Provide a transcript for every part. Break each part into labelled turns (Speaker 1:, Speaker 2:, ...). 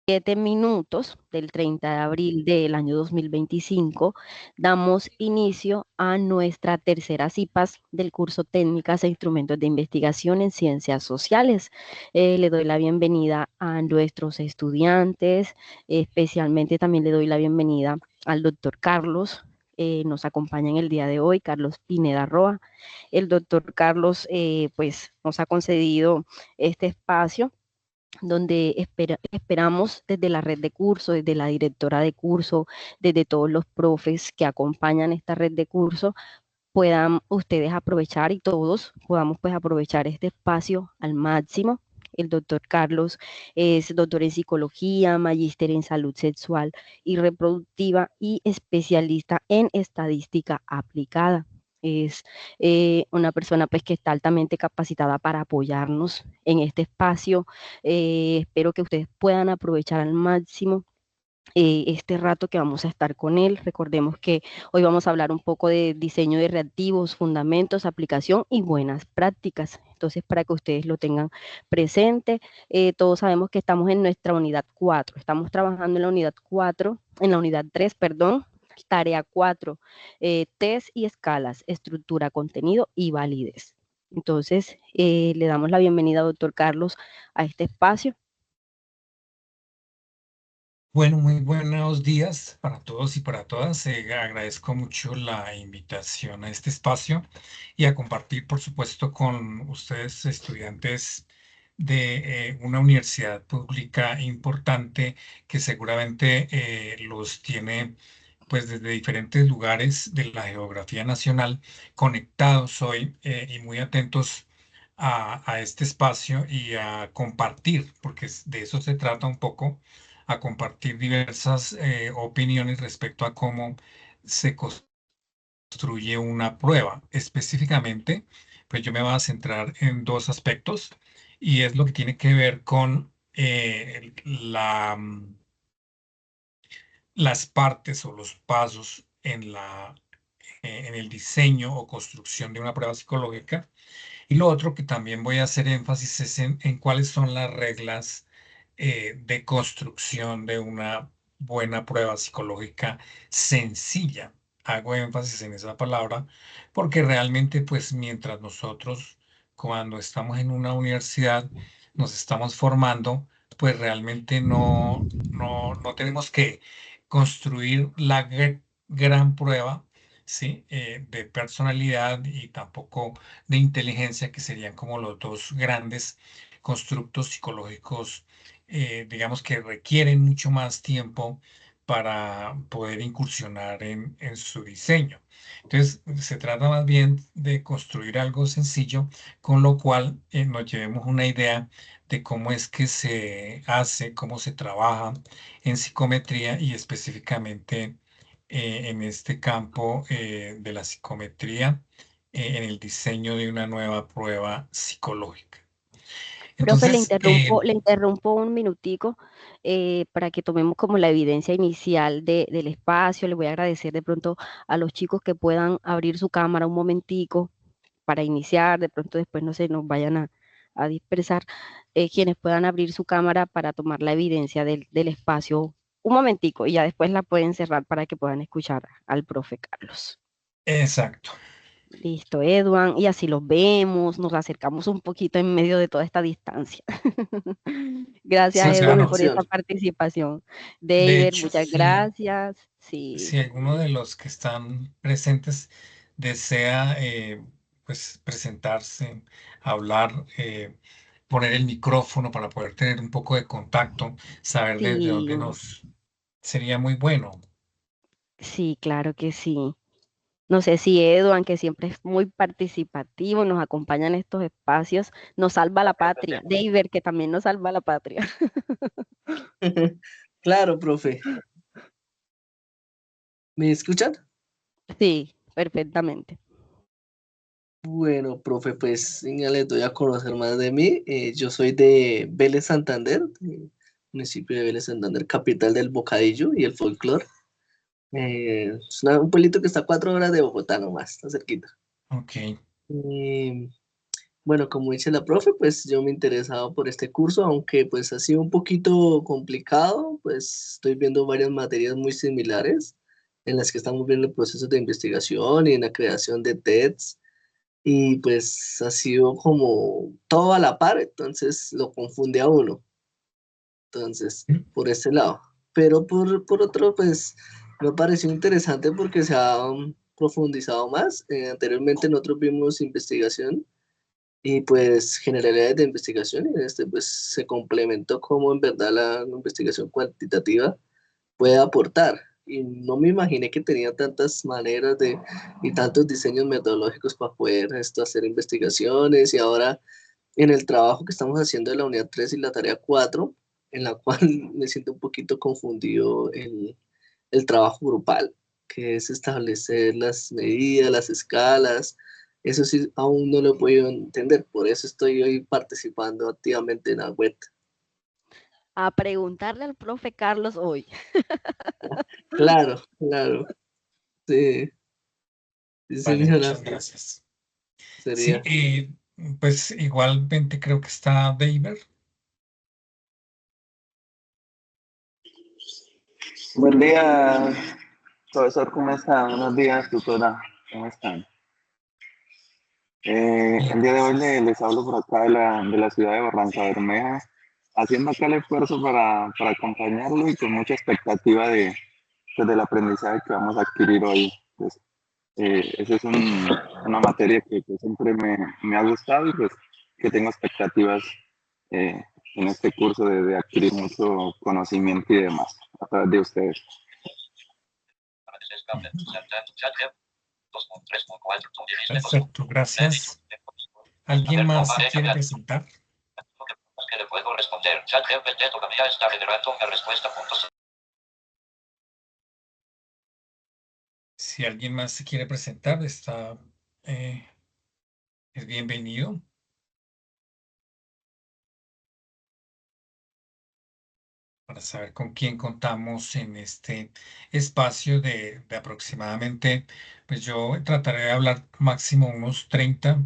Speaker 1: 7 minutos del 30 de abril del año 2025, damos inicio a nuestra tercera CIPAS del curso Técnicas e Instrumentos de Investigación en Ciencias Sociales. Le doy la bienvenida a nuestros estudiantes, especialmente también le doy la bienvenida al doctor Carlos. Nos acompaña en el día de hoy Carlos Pineda Roa. El doctor Carlos pues nos ha concedido este espacio donde esperamos desde la red de curso, desde la directora de curso, desde todos los profes que acompañan esta red de curso, puedan ustedes aprovechar y todos podamos pues aprovechar este espacio al máximo. El doctor Carlos es doctor en psicología, magíster en salud sexual y reproductiva y especialista en estadística aplicada. Es una persona pues que está altamente capacitada para apoyarnos en este espacio. Espero que ustedes puedan aprovechar al máximo este rato que vamos a estar con él. Recordemos que hoy vamos a hablar un poco de diseño de reactivos, fundamentos, aplicación y buenas prácticas. Entonces, para que ustedes lo tengan presente, todos sabemos que estamos en nuestra unidad 4. Estamos trabajando en la unidad 4, en la unidad 3, perdón. Tarea 4, test y escalas, estructura, contenido y validez. Entonces, le damos la bienvenida, doctor Carlos, a este espacio.
Speaker 2: Bueno, muy buenos días para todos y para todas. Agradezco mucho la invitación a este espacio y a compartir, por supuesto, con ustedes, estudiantes de una universidad pública importante que seguramente los tiene pues desde diferentes lugares de la geografía nacional conectados hoy y muy atentos a este espacio y a compartir, porque de eso se trata un poco, a compartir diversas opiniones respecto a cómo se construye una prueba. Específicamente, pues yo me voy a centrar en dos aspectos y es lo que tiene que ver con las partes o los pasos en el diseño o construcción de una prueba psicológica. Y lo otro que también voy a hacer énfasis es en cuáles son las reglas de construcción de una buena prueba psicológica sencilla. Hago énfasis en esa palabra porque realmente, pues mientras nosotros, cuando estamos en una universidad, nos estamos formando, pues realmente no tenemos que construir la gran prueba, ¿sí? De personalidad y tampoco de inteligencia, que serían como los dos grandes constructos psicológicos, digamos que requieren mucho más tiempo para poder incursionar en su diseño. Entonces, se trata más bien de construir algo sencillo, con lo cual nos llevemos una idea de cómo es que se hace, cómo se trabaja en psicometría y específicamente en este campo de la psicometría, en el diseño de una nueva prueba psicológica.
Speaker 1: Profe,
Speaker 2: Entonces,
Speaker 1: le interrumpo un minutico para que tomemos como la evidencia inicial del espacio. Le voy a agradecer de pronto a los chicos que puedan abrir su cámara un momentico para iniciar, de pronto después no se nos vayan a dispersar, quienes puedan abrir su cámara para tomar la evidencia del espacio un momentico y ya después la pueden cerrar para que puedan escuchar al profe Carlos.
Speaker 2: exacto.
Speaker 1: Listo, Edwan, y así los vemos, nos acercamos un poquito en medio de toda esta distancia. Gracias,
Speaker 2: Sí,
Speaker 3: Más
Speaker 1: Edwin,
Speaker 2: claro.
Speaker 1: por esta
Speaker 3: conexión.
Speaker 1: participación.
Speaker 2: De
Speaker 1: David,
Speaker 2: hecho,
Speaker 1: muchas gracias. Sí,
Speaker 2: si alguno de los que están presentes desea pues presentarse, hablar, poner el micrófono para poder tener un poco de contacto, saber desde
Speaker 1: sí,
Speaker 2: dónde nos sería muy bueno.
Speaker 1: sí, claro que sí. No sé si Edwin, que siempre es muy participativo, nos acompaña en estos espacios, nos salva la patria. David, que también nos salva la patria.
Speaker 3: Claro, profe. ¿Me escuchan?
Speaker 1: Sí, perfectamente.
Speaker 3: Bueno, profe, pues ya les doy a conocer más de mí. Yo soy de Vélez Santander, municipio de Vélez Santander, capital del bocadillo y el folclore. Es un pueblito que está a 4 horas de Bogotá nomás, está cerquita.
Speaker 2: Ok.
Speaker 3: Eh, Bueno, como dice la profe, pues yo me he interesado por este curso, aunque pues ha sido un poquito complicado, pues estoy viendo varias materias muy similares en las que estamos viendo procesos de investigación y en la creación de TEDs, y pues ha sido como todo a la par, entonces lo confunde a uno, entonces por ese lado. Pero por otro, pues me ha parecido interesante porque se ha profundizado más. Anteriormente nosotros vimos investigación y pues generalidades de investigación, y en este pues se complementó cómo en verdad la investigación cuantitativa puede aportar. Y no me imaginé que tenía tantas maneras de y tantos diseños metodológicos para poder hacer investigaciones. Y ahora en el trabajo que estamos haciendo de la unidad 3 y la tarea 4, en la cual me siento un poquito confundido el trabajo grupal, que es establecer las medidas, las escalas. Eso sí, aún no lo he podido entender, por eso estoy hoy participando activamente en la web.
Speaker 1: A preguntarle al profe Carlos hoy.
Speaker 3: Claro, claro, sí, sí,
Speaker 2: Vale,
Speaker 3: señora,
Speaker 2: muchas gracias. Sí,
Speaker 3: sería.
Speaker 2: pues igualmente creo que está David.
Speaker 4: Buen día, profesor, ¿cómo está? Buenos días, tutora, ¿cómo están? El día de hoy les hablo por acá de la ciudad de Barranca Bermeja, haciendo acá el esfuerzo para acompañarlo y con mucha expectativa pues, del aprendizaje que vamos a adquirir hoy. Pues, esa es una materia que siempre me ha gustado y pues que tengo expectativas eh, en este curso de adquirir mucho conocimiento y demás a través de ustedes.
Speaker 2: Perfecto, gracias. ¿Alguien más se quiere presentar?
Speaker 5: Que le puedo responder. ChatGPT todavía está generando una respuesta.
Speaker 2: Si alguien más se quiere presentar, es bienvenido. Para saber con quién contamos en este espacio de aproximadamente, pues yo trataré de hablar máximo unos 30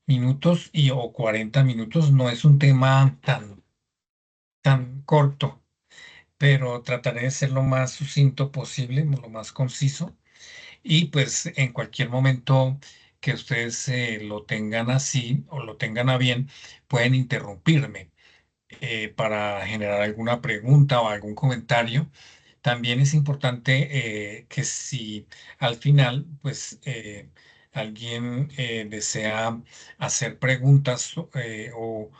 Speaker 2: minutos o 40 minutos. No es un tema tan corto, pero trataré de ser lo más sucinto posible, lo más conciso. Y pues en cualquier momento que ustedes lo tengan así o lo tengan a bien, pueden interrumpirme para generar alguna pregunta o algún comentario. También es importante que si al final, pues alguien desea hacer preguntas o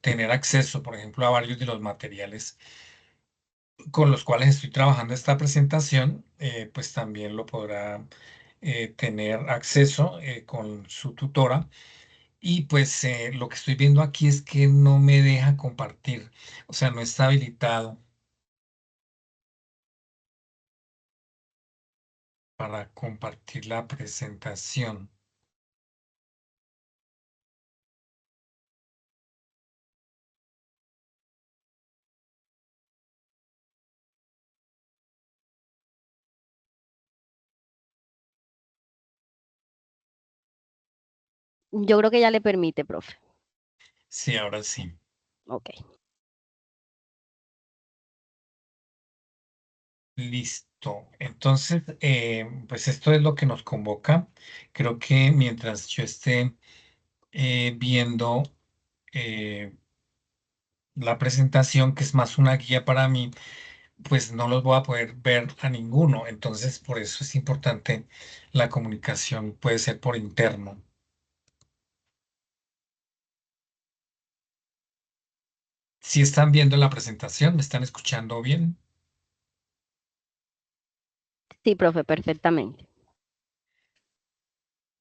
Speaker 2: tener acceso, por ejemplo, a varios de los materiales con los cuales estoy trabajando esta presentación, pues también lo podrá tener acceso con su tutora. Y pues lo que estoy viendo aquí es que no me deja compartir, o sea, no está habilitado para compartir la presentación.
Speaker 1: Yo creo que ya le permite, profe.
Speaker 2: Sí, ahora sí.
Speaker 1: Ok.
Speaker 2: Listo. Entonces, pues esto es lo que nos convoca. Creo que mientras yo esté viendo eh, la presentación, que es más una guía para mí, pues no los voy a poder ver a ninguno. Entonces, por eso es importante la comunicación, puede ser por interno. Si están viendo la presentación, ¿me están escuchando bien?
Speaker 1: Sí, profe, perfectamente.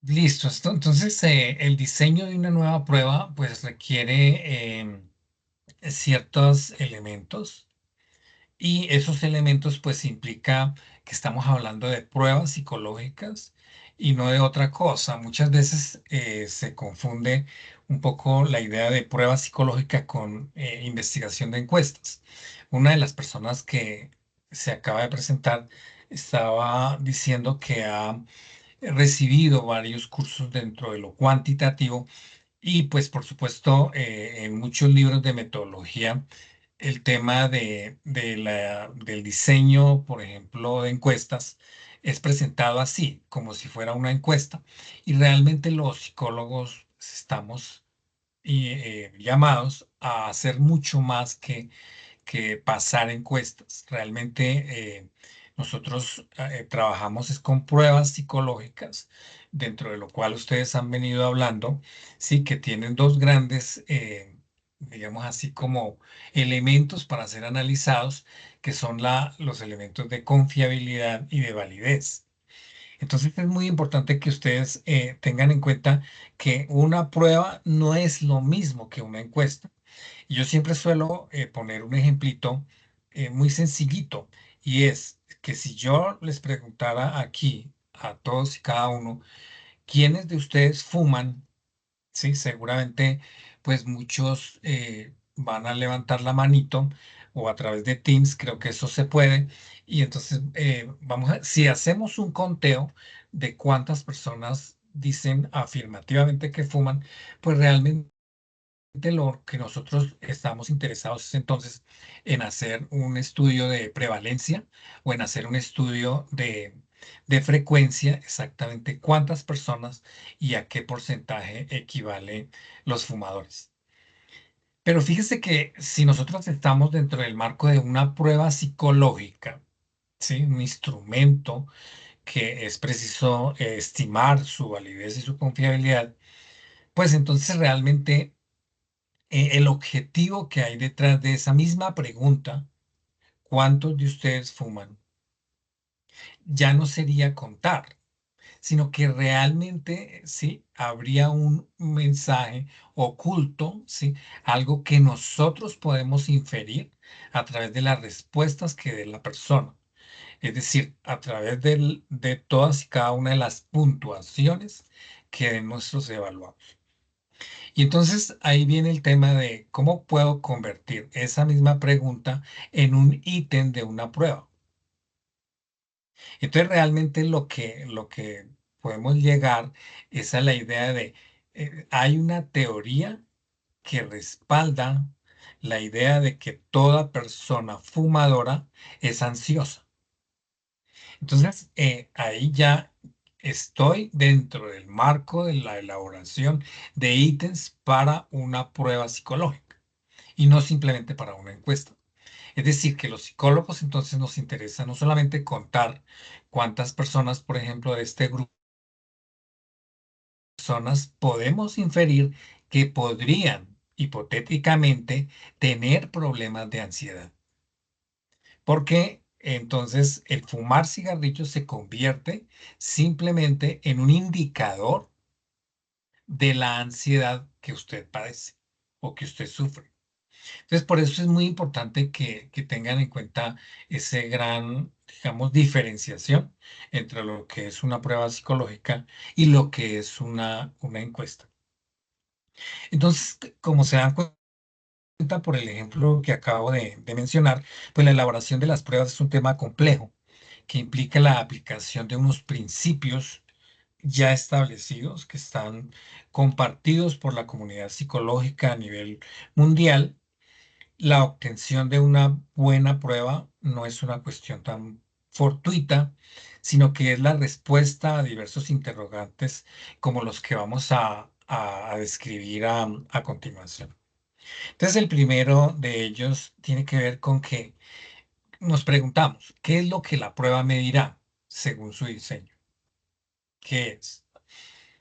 Speaker 2: Listo. Entonces, el diseño de una nueva prueba, pues requiere ciertos elementos. Y esos elementos pues implica que estamos hablando de pruebas psicológicas y no de otra cosa. Muchas veces se confunde un poco la idea de prueba psicológica con investigación de encuestas. Una de las personas que se acaba de presentar estaba diciendo que ha recibido varios cursos dentro de lo cuantitativo Y pues por supuesto, en muchos libros de metodología, el tema del diseño, por ejemplo, de encuestas, es presentado así, como si fuera una encuesta. Y realmente los psicólogos estamos llamados a hacer mucho más que pasar encuestas. Realmente nosotros trabajamos es con pruebas psicológicas, dentro de lo cual ustedes han venido hablando, sí, que tienen dos grandes, digamos así como elementos para ser analizados, que son los elementos de confiabilidad y de validez. Entonces es muy importante que ustedes tengan en cuenta que una prueba no es lo mismo que una encuesta. Y yo siempre suelo poner un ejemplito muy sencillito, y es que si yo les preguntara aquí a todos y cada uno, ¿quiénes de ustedes fuman? Sí, seguramente pues muchos van a levantar la manito, o a través de Teams, creo que eso se puede. Y entonces si hacemos un conteo de cuántas personas dicen afirmativamente que fuman, pues realmente lo que nosotros estamos interesados es entonces en hacer un estudio de prevalencia, o en hacer un estudio de frecuencia, exactamente cuántas personas y a qué porcentaje equivalen los fumadores. Pero fíjese que si nosotros estamos dentro del marco de una prueba psicológica, ¿sí? Un instrumento que es preciso estimar su validez y su confiabilidad, pues entonces realmente el objetivo que hay detrás de esa misma pregunta, ¿cuántos de ustedes fuman? Ya no sería contar, sino que realmente sí habría un mensaje oculto, sí, algo que nosotros podemos inferir a través de las respuestas que dé la persona. Es decir, a través de todas y cada una de las puntuaciones que den nuestros evaluados. Y entonces ahí viene el tema de cómo puedo convertir esa misma pregunta en un ítem de una prueba. Entonces realmente lo que podemos llegar es a la idea de, hay una teoría que respalda la idea de que toda persona fumadora es ansiosa. Entonces ahí ya estoy dentro del marco de la elaboración de ítems para una prueba psicológica, y no simplemente para una encuesta. Es decir, que los psicólogos entonces nos interesa no solamente contar cuántas personas, por ejemplo, de este grupo de personas podemos inferir que podrían hipotéticamente tener problemas de ansiedad. Porque entonces el fumar cigarrillos se convierte simplemente en un indicador de la ansiedad que usted padece o que usted sufre. Entonces, por eso es muy importante que tengan en cuenta ese gran, digamos, diferenciación entre lo que es una prueba psicológica y lo que es una encuesta. Entonces, como se dan cuenta por el ejemplo que acabo de mencionar, pues la elaboración de las pruebas es un tema complejo que implica la aplicación de unos principios ya establecidos que están compartidos por la comunidad psicológica a nivel mundial. La obtención de una buena prueba no es una cuestión tan fortuita, sino que es la respuesta a diversos interrogantes como los que vamos a describir a continuación. Entonces, el primero de ellos tiene que ver con que nos preguntamos, ¿qué es lo que la prueba medirá según su diseño? ¿Qué es?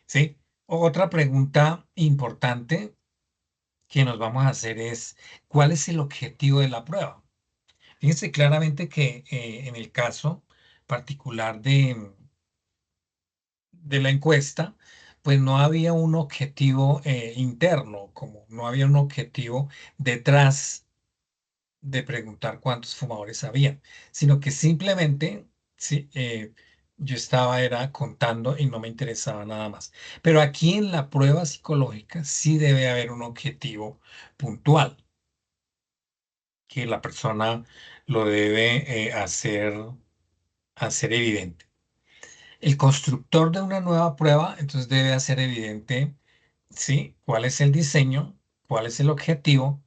Speaker 2: ¿Sí? Otra pregunta importante que nos vamos a hacer es, ¿cuál es el objetivo de la prueba? Fíjense claramente que en el caso particular de la encuesta, pues no había un objetivo interno, como no había un objetivo detrás de preguntar cuántos fumadores había, sino que simplemente sí, yo era contando y no me interesaba nada más. Pero aquí en la prueba psicológica sí debe haber un objetivo puntual, que la persona lo debe hacer evidente. El constructor de una nueva prueba, entonces debe hacer evidente ¿sí? ¿Cuál es el diseño? ¿Cuál es el objetivo?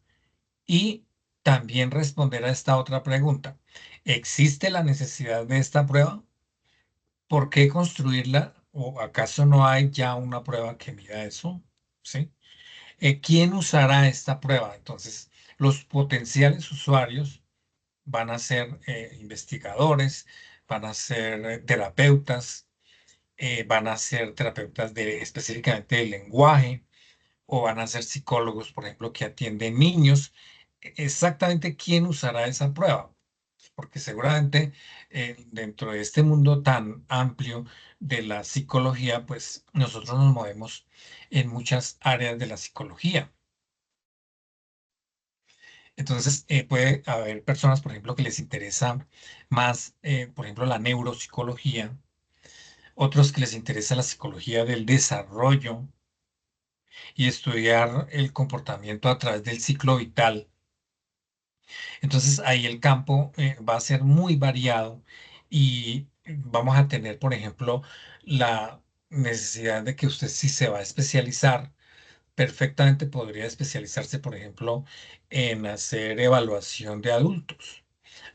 Speaker 2: Y también responder a esta otra pregunta. ¿Existe la necesidad de esta prueba? ¿Por qué construirla? ¿O acaso no hay ya una prueba que mida eso? ¿Sí? ¿Quién usará esta prueba? Entonces, los potenciales usuarios van a ser investigadores, van a ser terapeutas, van a ser terapeutas específicamente del lenguaje, o van a ser psicólogos, por ejemplo, que atienden niños. Exactamente quién usará esa prueba, porque seguramente dentro de este mundo tan amplio de la psicología, pues nosotros nos movemos en muchas áreas de la psicología. Entonces, puede haber personas, por ejemplo, que les interesa más, por ejemplo, la neuropsicología, otros que les interesa la psicología del desarrollo y estudiar el comportamiento a través del ciclo vital. Entonces, ahí el campo va a ser muy variado y vamos a tener, por ejemplo, la necesidad de que usted, si se va a especializar, perfectamente podría especializarse, por ejemplo, en hacer evaluación de adultos,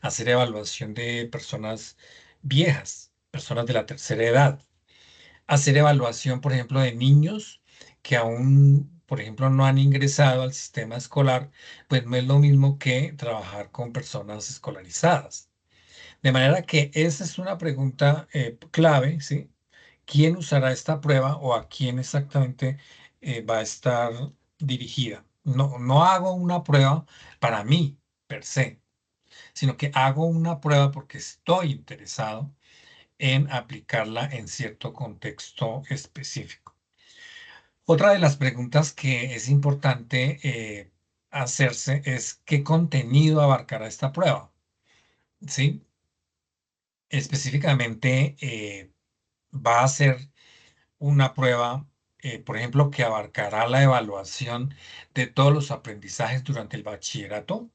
Speaker 2: hacer evaluación de personas viejas, personas de la tercera edad, hacer evaluación, por ejemplo, de niños que aún, por ejemplo, no han ingresado al sistema escolar, pues no es lo mismo que trabajar con personas escolarizadas. De manera que esa es una pregunta clave, ¿sí? ¿Quién usará esta prueba o a quién exactamente va a estar dirigida? No, no hago una prueba para mí, per se, sino que hago una prueba porque estoy interesado en aplicarla en cierto contexto específico. Otra de las preguntas que es importante hacerse es qué contenido abarcará esta prueba, ¿sí? Específicamente va a ser una prueba, por ejemplo, que abarcará la evaluación de todos los aprendizajes durante el bachillerato.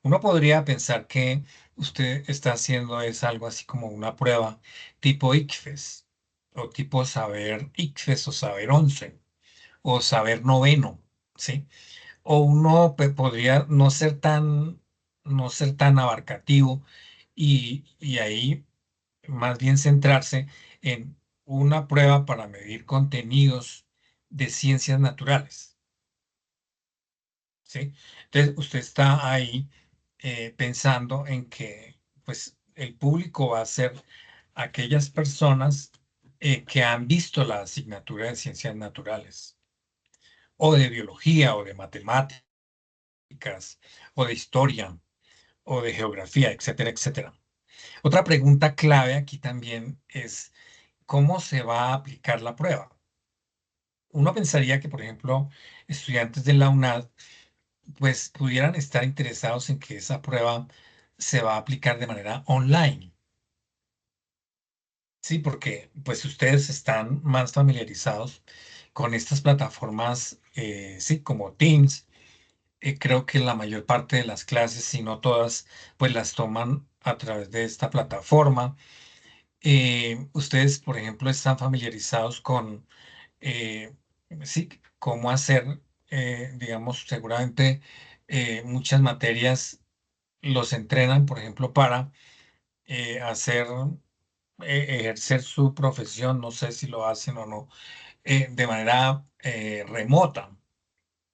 Speaker 2: Uno podría pensar que usted está haciendo es algo así como una prueba tipo ICFES o tipo saber ICFES o saber 11 o saber noveno, ¿sí? O uno podría no ser tan abarcativo y ahí más bien centrarse en una prueba para medir contenidos de ciencias naturales, ¿sí? Entonces, usted está ahí pensando en que, pues, el público va a ser aquellas personas que han visto la asignatura de ciencias naturales, o de biología, o de matemáticas, o de historia, o de geografía, etcétera, etcétera. Otra pregunta clave aquí también es, ¿cómo se va a aplicar la prueba? Uno pensaría que, por ejemplo, estudiantes de la UNAD, pues pudieran estar interesados en que esa prueba se va a aplicar de manera online. Sí, porque pues ustedes están más familiarizados con estas plataformas, sí, como Teams. Creo que la mayor parte de las clases, si no todas, pues las toman a través de esta plataforma. Ustedes, por ejemplo, están familiarizados con eh, sí, cómo hacer, digamos, seguramente muchas materias los entrenan, por ejemplo, para ejercer su profesión, no sé si lo hacen o no, de manera remota.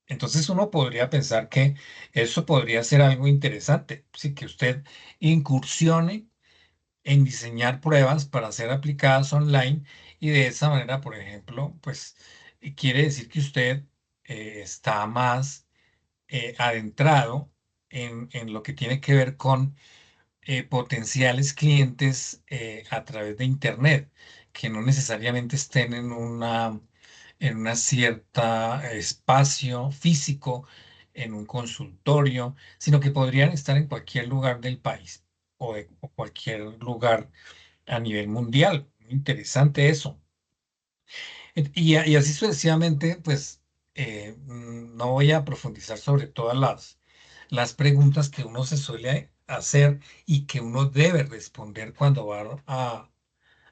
Speaker 2: Entonces uno podría pensar que eso podría ser algo interesante, sí, que usted incursione en diseñar pruebas para ser aplicadas online y de esa manera, por ejemplo, pues quiere decir que usted está más adentrado en lo que tiene que ver con potenciales clientes a través de Internet, que no necesariamente estén en una cierta espacio físico, en un consultorio, sino que podrían estar en cualquier lugar del país o cualquier lugar a nivel mundial. Muy interesante eso. Y así sucesivamente, pues no voy a profundizar sobre todas las preguntas que uno se suele hacer y que uno debe responder cuando va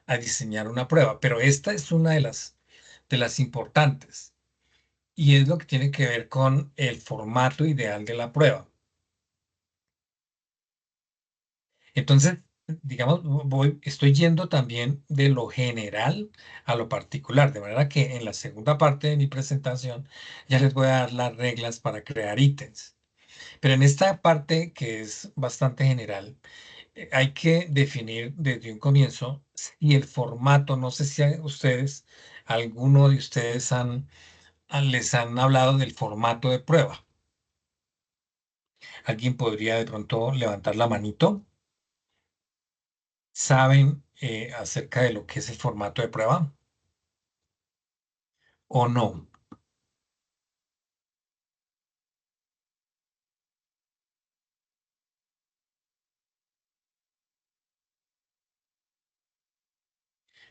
Speaker 2: a diseñar una prueba. Pero esta es una de las importantes, y es lo que tiene que ver con el formato ideal de la prueba. Entonces, digamos, estoy yendo también de lo general a lo particular, de manera que en la segunda parte de mi presentación ya les voy a dar las reglas para crear ítems. Pero en esta parte que es bastante general, hay que definir desde un comienzo si el formato, no sé si alguno de ustedes les han hablado del formato de prueba. ¿Alguien podría de pronto levantar la manito? ¿Saben acerca de lo que es el formato de prueba o no?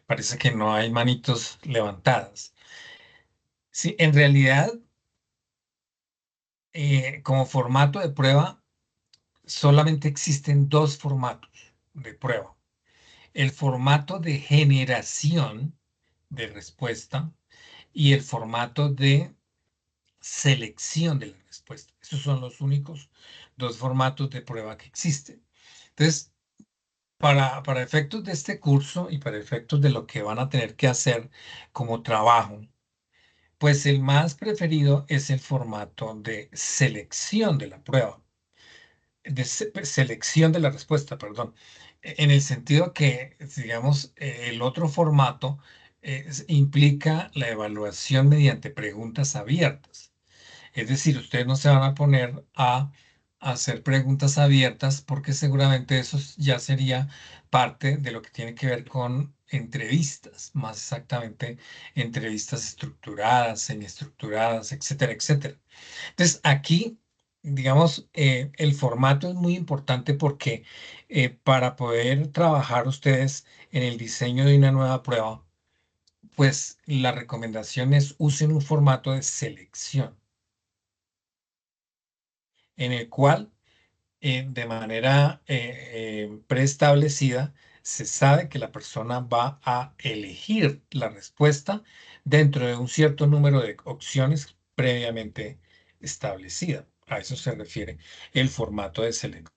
Speaker 2: Parece que no hay manitos levantadas. Sí, en realidad, como formato de prueba, solamente existen dos formatos de prueba. El formato de generación de respuesta y el formato de selección de la respuesta. Esos son los únicos dos formatos de prueba que existen. Entonces, para efectos de este curso y para efectos de lo que van a tener que hacer como trabajo, pues el más preferido es el formato de selección de la prueba, de selección de la respuesta, perdón, en el sentido que, digamos, el otro formato implica la evaluación mediante preguntas abiertas. Es decir, ustedes no se van a poner a hacer preguntas abiertas porque seguramente eso ya sería parte de lo que tiene que ver con entrevistas, más exactamente entrevistas estructuradas, semiestructuradas, etcétera, etcétera. Entonces, aquí, digamos, el formato es muy importante porque para poder trabajar ustedes en el diseño de una nueva prueba, pues la recomendación es usen un formato de selección en el cual de manera preestablecida se sabe que la persona va a elegir la respuesta dentro de un cierto número de opciones previamente establecida. A eso se refiere el formato de selección.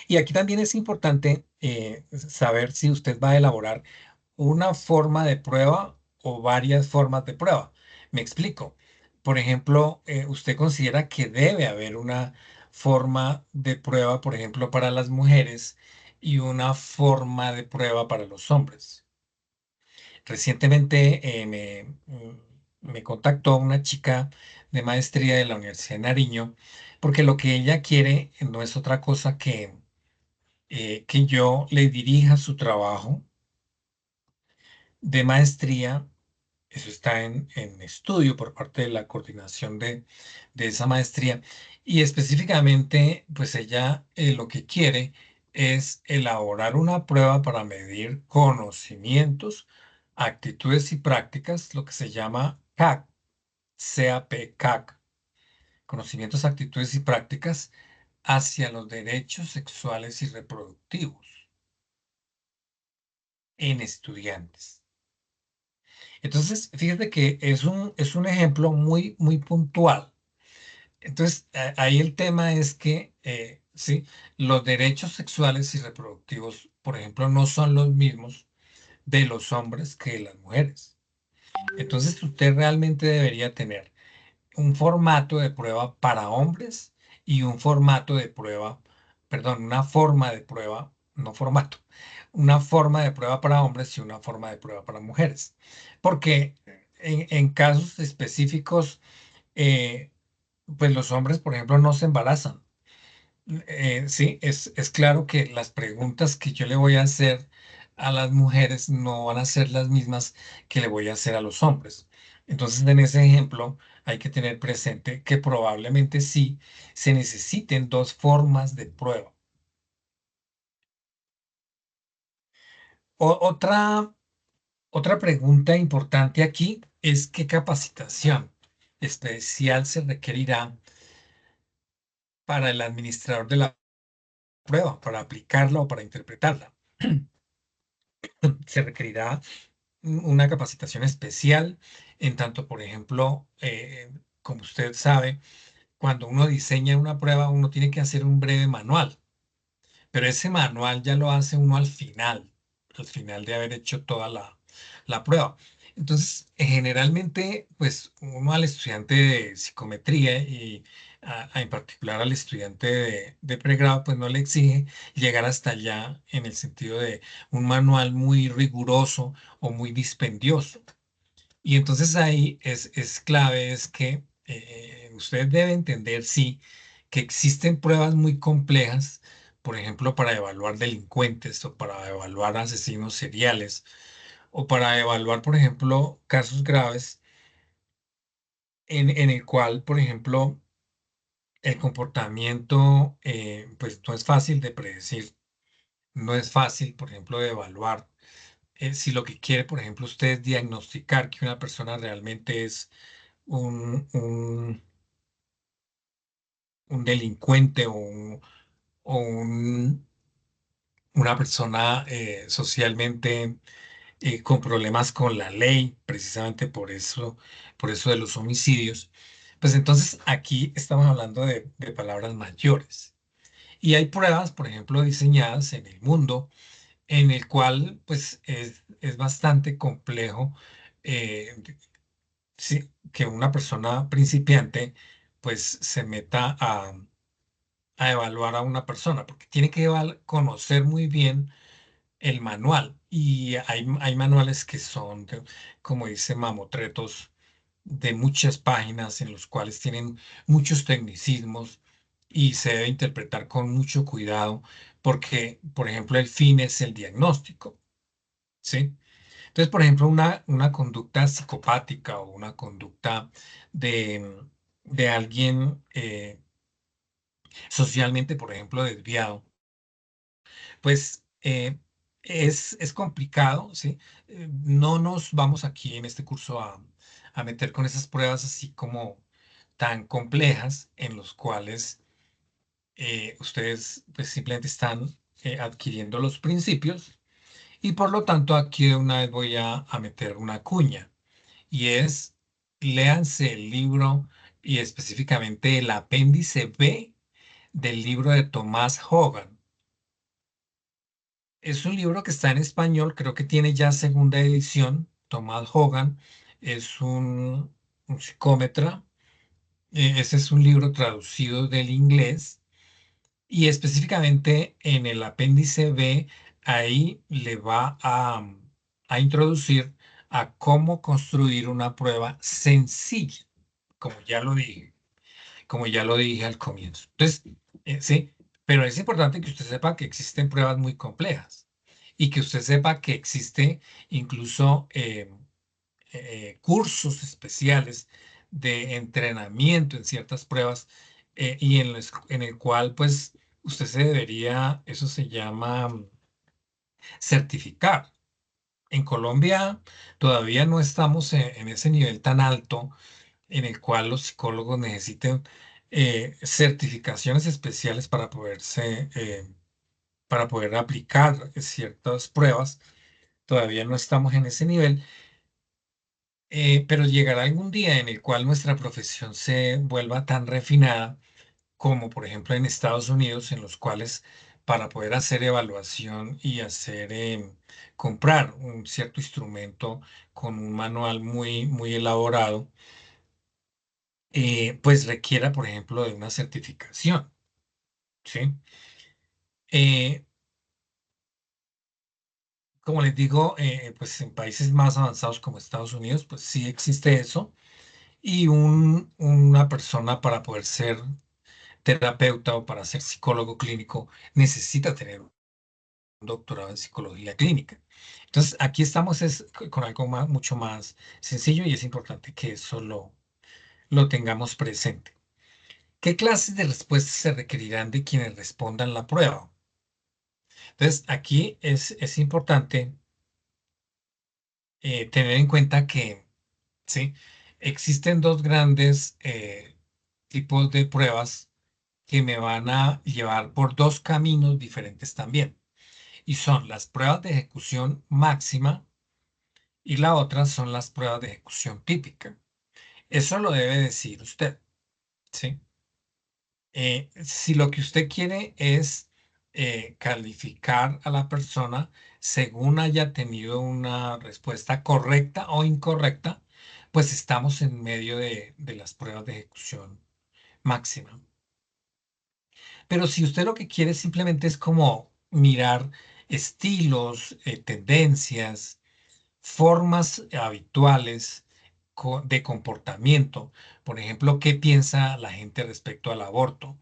Speaker 2: Y aquí también es importante saber si usted va a elaborar una forma de prueba o varias formas de prueba. Me explico. Por ejemplo, usted considera que debe haber una forma de prueba, por ejemplo, para las mujeres y una forma de prueba para los hombres. Recientemente me contactó una chica de maestría de la Universidad de Nariño, porque lo que ella quiere no es otra cosa que yo le dirija su trabajo de maestría. Eso está en estudio por parte de la coordinación de esa maestría. Y específicamente, pues ella lo que quiere es elaborar una prueba para medir conocimientos, actitudes y prácticas, lo que se llama CAC, CAP, conocimientos, actitudes y prácticas hacia los derechos sexuales y reproductivos en estudiantes. Entonces, fíjate que es un ejemplo muy, muy puntual. Entonces, ahí el tema es que, sí, los derechos sexuales y reproductivos, por ejemplo, no son los mismos de los hombres que de las mujeres. Entonces, usted realmente debería tener un formato de prueba para hombres y un formato de prueba, perdón, una forma de prueba, no formato, una forma de prueba para hombres y una forma de prueba para mujeres. Porque en casos específicos, eh, pues los hombres, por ejemplo, no se embarazan. Sí, es claro que las preguntas que yo le voy a hacer a las mujeres no van a ser las mismas que le voy a hacer a los hombres. Entonces, en ese ejemplo, hay que tener presente que probablemente sí se necesiten dos formas de prueba. Otra pregunta importante aquí es qué capacitación especial se requerirá para el administrador de la prueba, para aplicarla o para interpretarla. Se requerirá una capacitación especial, en tanto, por ejemplo, como usted sabe, cuando uno diseña una prueba, uno tiene que hacer un breve manual, pero ese manual ya lo hace uno al final de haber hecho toda la prueba. Entonces, generalmente, pues uno al estudiante de psicometría y en particular al estudiante de pregrado, pues no le exige llegar hasta allá en el sentido de un manual muy riguroso o muy dispendioso. Y entonces ahí es clave, es que usted debe entender, sí, que existen pruebas muy complejas, por ejemplo, para evaluar delincuentes o para evaluar asesinos seriales o para evaluar, por ejemplo, casos graves en el cual, por ejemplo, el comportamiento pues no es fácil de predecir, no es fácil, por ejemplo, de evaluar. Si lo que quiere, por ejemplo, usted es diagnosticar que una persona realmente es un, un- un delincuente o una persona socialmente con problemas con la ley, precisamente por eso de los homicidios, pues entonces aquí estamos hablando de palabras mayores. Y hay pruebas, por ejemplo, diseñadas en el mundo, en el cual pues es bastante complejo eh, sí, que una persona principiante pues se meta a evaluar a una persona, porque tiene que conocer muy bien el manual. Y hay manuales que son, como dice mamotretos, de muchas páginas en los cuales tienen muchos tecnicismos y se debe interpretar con mucho cuidado, porque, por ejemplo, el fin es el diagnóstico, ¿sí? Entonces, por ejemplo, una conducta psicopática o una conducta de alguien socialmente, por ejemplo, desviado, pues es complicado, ¿sí? No nos vamos aquí en este curso a meter con esas pruebas así como tan complejas en los cuales ustedes pues simplemente están adquiriendo los principios y por lo tanto aquí de una vez voy a meter una cuña y es léanse el libro y específicamente el apéndice B del libro de Tomás Hogan. Es un libro que está en español, creo que tiene ya segunda edición. Tomás Hogan es un psicómetra. Ese es un libro traducido del inglés y específicamente en el apéndice B, ahí le va a introducir a cómo construir una prueba sencilla, como ya lo dije, como ya lo dije al comienzo. Entonces, sí, pero es importante que usted sepa que existen pruebas muy complejas y que usted sepa que existe incluso cursos especiales de entrenamiento en ciertas pruebas y en el cual pues usted se debería, eso se llama certificar. En Colombia todavía no estamos en ese nivel tan alto en el cual los psicólogos necesiten certificaciones especiales para poder aplicar ciertas pruebas. Todavía no estamos en ese nivel, pero llegará algún día en el cual nuestra profesión se vuelva tan refinada como por ejemplo en Estados Unidos, en los cuales para poder hacer evaluación y comprar un cierto instrumento con un manual muy elaborado, pues requiera, por ejemplo, de una certificación, ¿sí? Eh, como les digo, pues en países más avanzados como Estados Unidos, pues sí existe eso. Y una persona para poder ser terapeuta o para ser psicólogo clínico necesita tener un doctorado en psicología clínica. Entonces, aquí estamos con algo mucho más sencillo y es importante que eso lo tengamos presente. ¿Qué clases de respuestas se requerirán de quienes respondan la prueba? Entonces, aquí es importante tener en cuenta que, ¿sí? Existen dos grandes tipos de pruebas que me van a llevar por dos caminos diferentes también. Y son las pruebas de ejecución máxima y la otra son las pruebas de ejecución típica. Eso lo debe decir usted, ¿sí? Si lo que usted quiere es calificar a la persona según haya tenido una respuesta correcta o incorrecta, pues estamos en medio de las pruebas de ejecución máxima. Pero si usted lo que quiere simplemente es como mirar estilos, tendencias, formas habituales de comportamiento, por ejemplo, ¿qué piensa la gente respecto al aborto?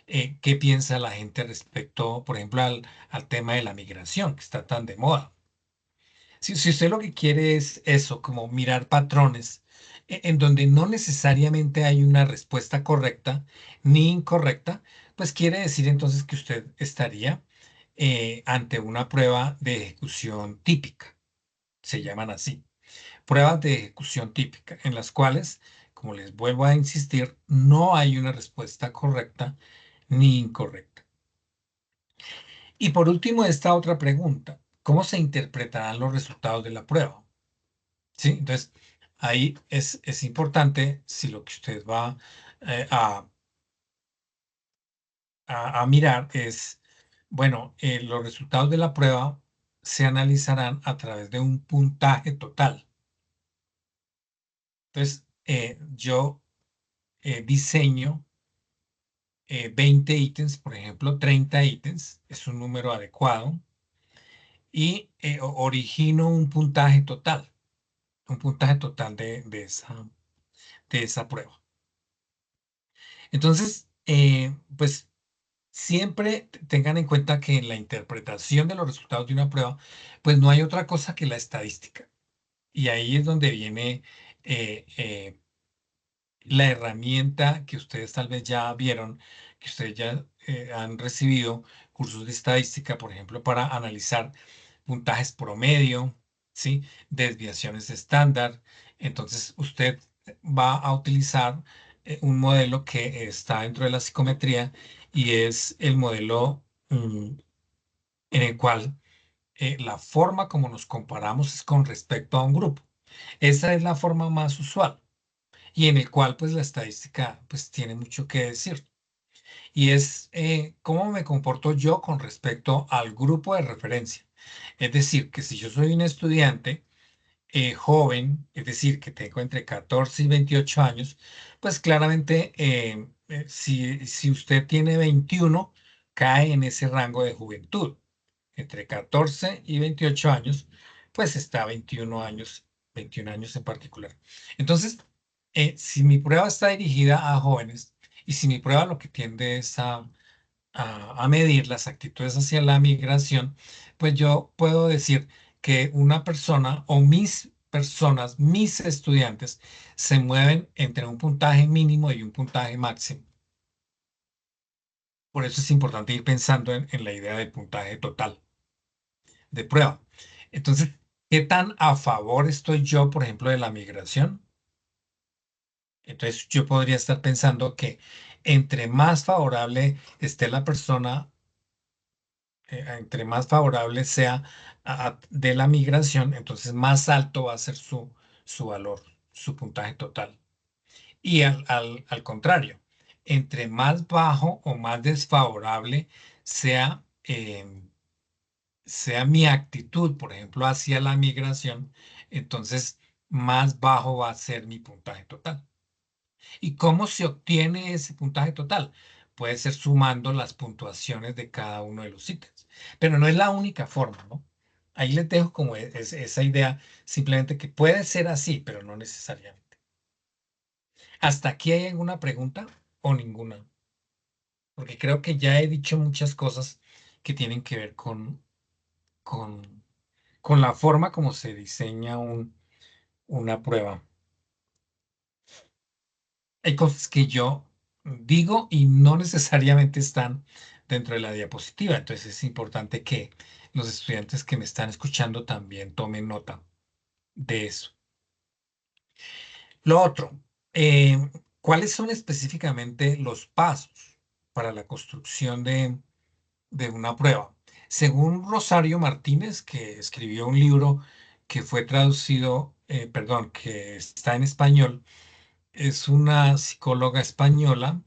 Speaker 2: ¿Qué piensa la gente respecto, por ejemplo, al tema de la migración, que está tan de moda? Si usted lo que quiere es eso, como mirar patrones, en donde no necesariamente hay una respuesta correcta ni incorrecta, pues quiere decir entonces que usted estaría ante una prueba de ejecución típica, se llaman así, pruebas de ejecución típica, en las cuales, como les vuelvo a insistir, no hay una respuesta correcta ni incorrecta. Y por último, esta otra pregunta, ¿cómo se interpretarán los resultados de la prueba? ¿Sí? Entonces, ahí es importante si lo que usted va a mirar es, bueno, los resultados de la prueba se analizarán a través de un puntaje total. Entonces, yo diseño 20 ítems, por ejemplo, 30 ítems, es un número adecuado, y origino un puntaje total de esa prueba. Entonces, pues siempre tengan en cuenta que en la interpretación de los resultados de una prueba, pues no hay otra cosa que la estadística. Y ahí es donde viene la herramienta que ustedes tal vez ya vieron, que ustedes ya han recibido cursos de estadística, por ejemplo, para analizar puntajes promedio, ¿sí? Desviaciones estándar. Entonces, usted va a utilizar un modelo que está dentro de la psicometría y es el modelo en el cual la forma como nos comparamos es con respecto a un grupo. Esa es la forma más usual y en el cual pues la estadística pues tiene mucho que decir. Y es cómo me comporto yo con respecto al grupo de referencia. Es decir, que si yo soy un estudiante joven, es decir, que tengo entre 14 y 28 años, pues claramente si usted tiene 21, cae en ese rango de juventud. Entre 14 y 28 años, pues está 21 años en particular. Entonces, si mi prueba está dirigida a jóvenes y si mi prueba lo que tiende es a medir las actitudes hacia la migración, pues yo puedo decir que una persona o mis personas, mis estudiantes, se mueven entre un puntaje mínimo y un puntaje máximo. Por eso es importante ir pensando en la idea del puntaje total de prueba. Entonces, ¿qué tan a favor estoy yo, por ejemplo, de la migración? Entonces, yo podría estar pensando que entre más favorable esté la persona, entre más favorable sea de la migración, entonces más alto va a ser su valor, su puntaje total. Y al contrario, entre más bajo o más desfavorable sea, sea mi actitud, por ejemplo, hacia la migración, entonces más bajo va a ser mi puntaje total. ¿Y cómo se obtiene ese puntaje total? Puede ser sumando las puntuaciones de cada uno de los ítems, pero no es la única forma, ¿no? Ahí les dejo como esa idea, simplemente que puede ser así, pero no necesariamente. ¿Hasta aquí hay alguna pregunta o ninguna? Porque creo que ya he dicho muchas cosas que tienen que ver con, con la forma como se diseña una prueba. Hay cosas que yo digo y no necesariamente están dentro de la diapositiva. Entonces es importante que los estudiantes que me están escuchando también tomen nota de eso. Lo otro, ¿cuáles son específicamente los pasos para la construcción de una prueba? Según Rosario Martínez, que escribió un libro que fue traducido, perdón, que está en español, es una psicóloga española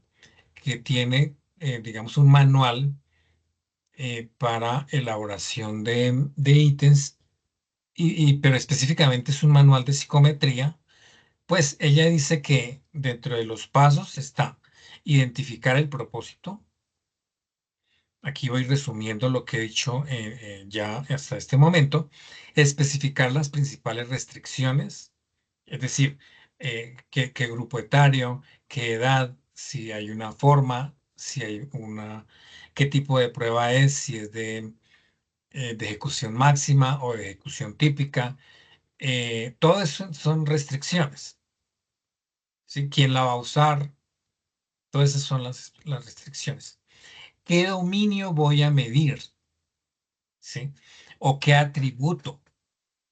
Speaker 2: que tiene, digamos, un manual para elaboración de ítems, pero específicamente es un manual de psicometría. Pues ella dice que dentro de los pasos está identificar el propósito. Aquí voy resumiendo lo que he dicho ya hasta este momento. Especificar las principales restricciones, es decir, qué grupo etario, qué edad, si hay una forma, si hay qué tipo de prueba es, si es de ejecución máxima o de ejecución típica. Todo eso son restricciones. ¿Sí? ¿Quién la va a usar? Todas esas son las restricciones. ¿Qué dominio voy a medir? ¿Sí? ¿O qué atributo?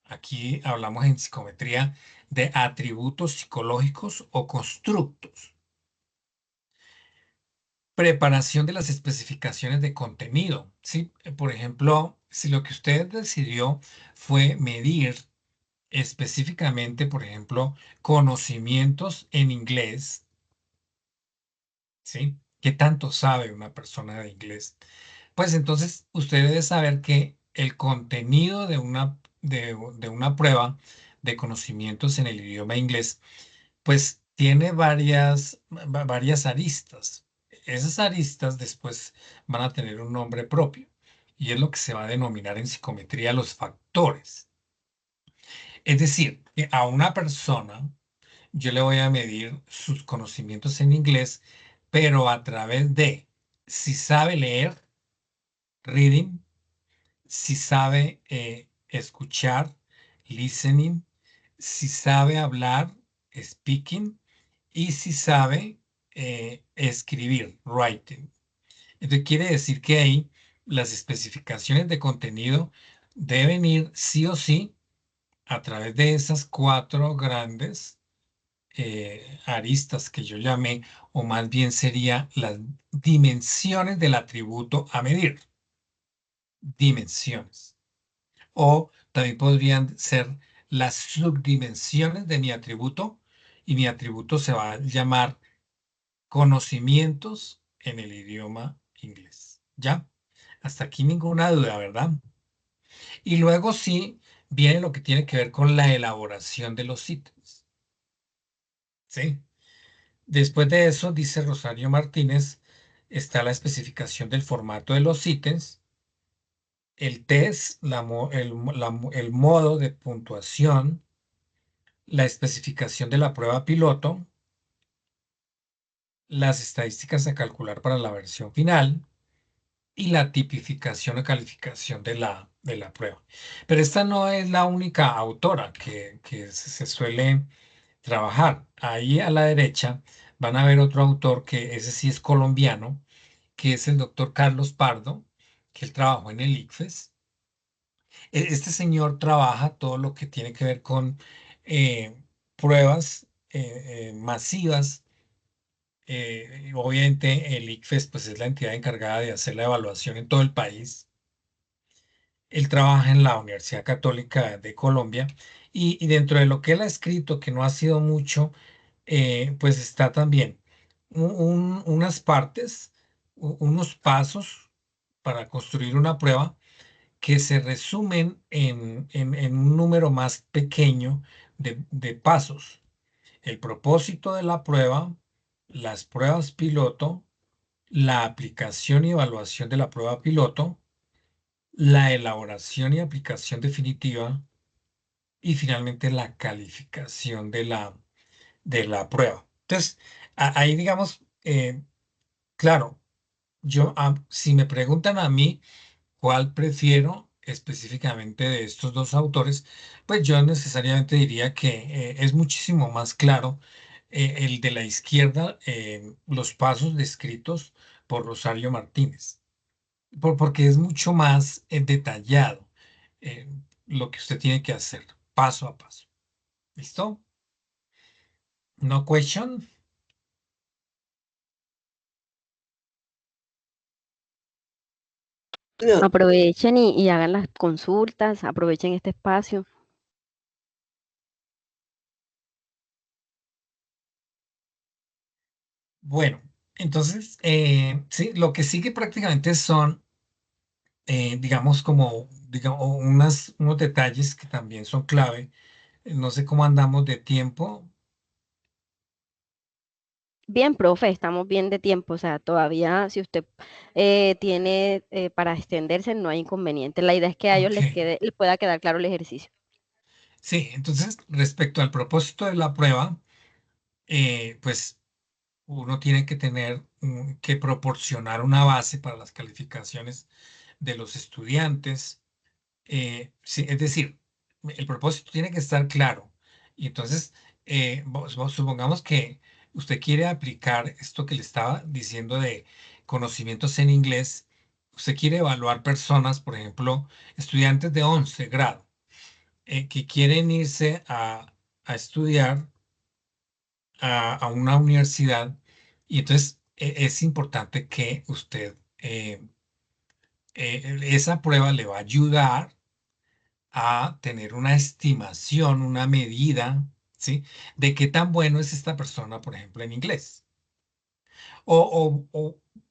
Speaker 2: Aquí hablamos en psicometría de atributos psicológicos o constructos. Preparación de las especificaciones de contenido. ¿Sí? Por ejemplo, si lo que usted decidió fue medir específicamente, por ejemplo, conocimientos en inglés, ¿sí? ¿Qué tanto sabe una persona de inglés? Pues entonces usted debe saber que el contenido de una prueba de conocimientos en el idioma inglés, pues tiene varias aristas. Esas aristas después van a tener un nombre propio y es lo que se va a denominar en psicometría los factores. Es decir, que a una persona yo le voy a medir sus conocimientos en inglés, pero a través de si sabe leer, reading, si sabe escuchar, listening, si sabe hablar, speaking, y si sabe escribir, writing. Entonces quiere decir que ahí las especificaciones de contenido deben ir sí o sí a través de esas cuatro grandes aristas que yo llamé, o más bien sería las dimensiones del atributo a medir. Dimensiones. O también podrían ser las subdimensiones de mi atributo, y mi atributo se va a llamar conocimientos en el idioma inglés. ¿Ya? Hasta aquí ninguna duda, ¿verdad? Y luego sí viene lo que tiene que ver con la elaboración de los ítems. ¿Sí? Después de eso, dice Rosario Martínez, está la especificación del formato de los ítems, el test, el modo de puntuación, la especificación de la prueba piloto, las estadísticas a calcular para la versión final y la tipificación o calificación de la prueba. Pero esta no es la única autora que se suele trabajar. Ahí a la derecha van a ver otro autor que ese sí es colombiano, que es el doctor Carlos Pardo, que él trabajó en el ICFES. Este señor trabaja todo lo que tiene que ver con eh, pruebas masivas. Obviamente el ICFES pues, es la entidad encargada de hacer la evaluación en todo el país. Él trabaja en la Universidad Católica de Colombia y dentro de lo que él ha escrito, que no ha sido mucho, pues está también unas partes, unos pasos para construir una prueba que se resumen en un número más pequeño de pasos. El propósito de la prueba, las pruebas piloto, la aplicación y evaluación de la prueba piloto, la elaboración y aplicación definitiva y finalmente la calificación de la prueba. Entonces, ahí digamos, claro, si me preguntan a mí cuál prefiero específicamente de estos dos autores, pues yo necesariamente diría que es muchísimo más claro el de la izquierda, los pasos descritos por Rosario Martínez, porque es mucho más detallado eh, lo que usted tiene que hacer paso a paso. ¿Listo? No question.
Speaker 3: No,
Speaker 1: Aprovechen y hagan las consultas, aprovechen este espacio.
Speaker 2: Bueno, entonces, sí, lo que sigue prácticamente son, digamos, unos detalles que también son clave. No sé cómo andamos de tiempo.
Speaker 1: Bien, profe, estamos bien de tiempo, o sea, todavía si usted tiene para extenderse, no hay inconveniente. La idea es que a ellos
Speaker 2: Ok.
Speaker 1: les pueda quedar claro el ejercicio.
Speaker 2: Sí, entonces, respecto al propósito de la prueba, pues uno tiene que tener que proporcionar una base para las calificaciones de los estudiantes. Sí, es decir, el propósito tiene que estar claro. Y entonces, supongamos que usted quiere aplicar esto que le estaba diciendo de conocimientos en inglés. Usted quiere evaluar personas, por ejemplo, estudiantes de 11 grado, que quieren irse a estudiar a una universidad. Y entonces es importante que usted, esa prueba le va a ayudar a tener una estimación, una medida, ¿sí? De qué tan bueno es esta persona, por ejemplo, en inglés. O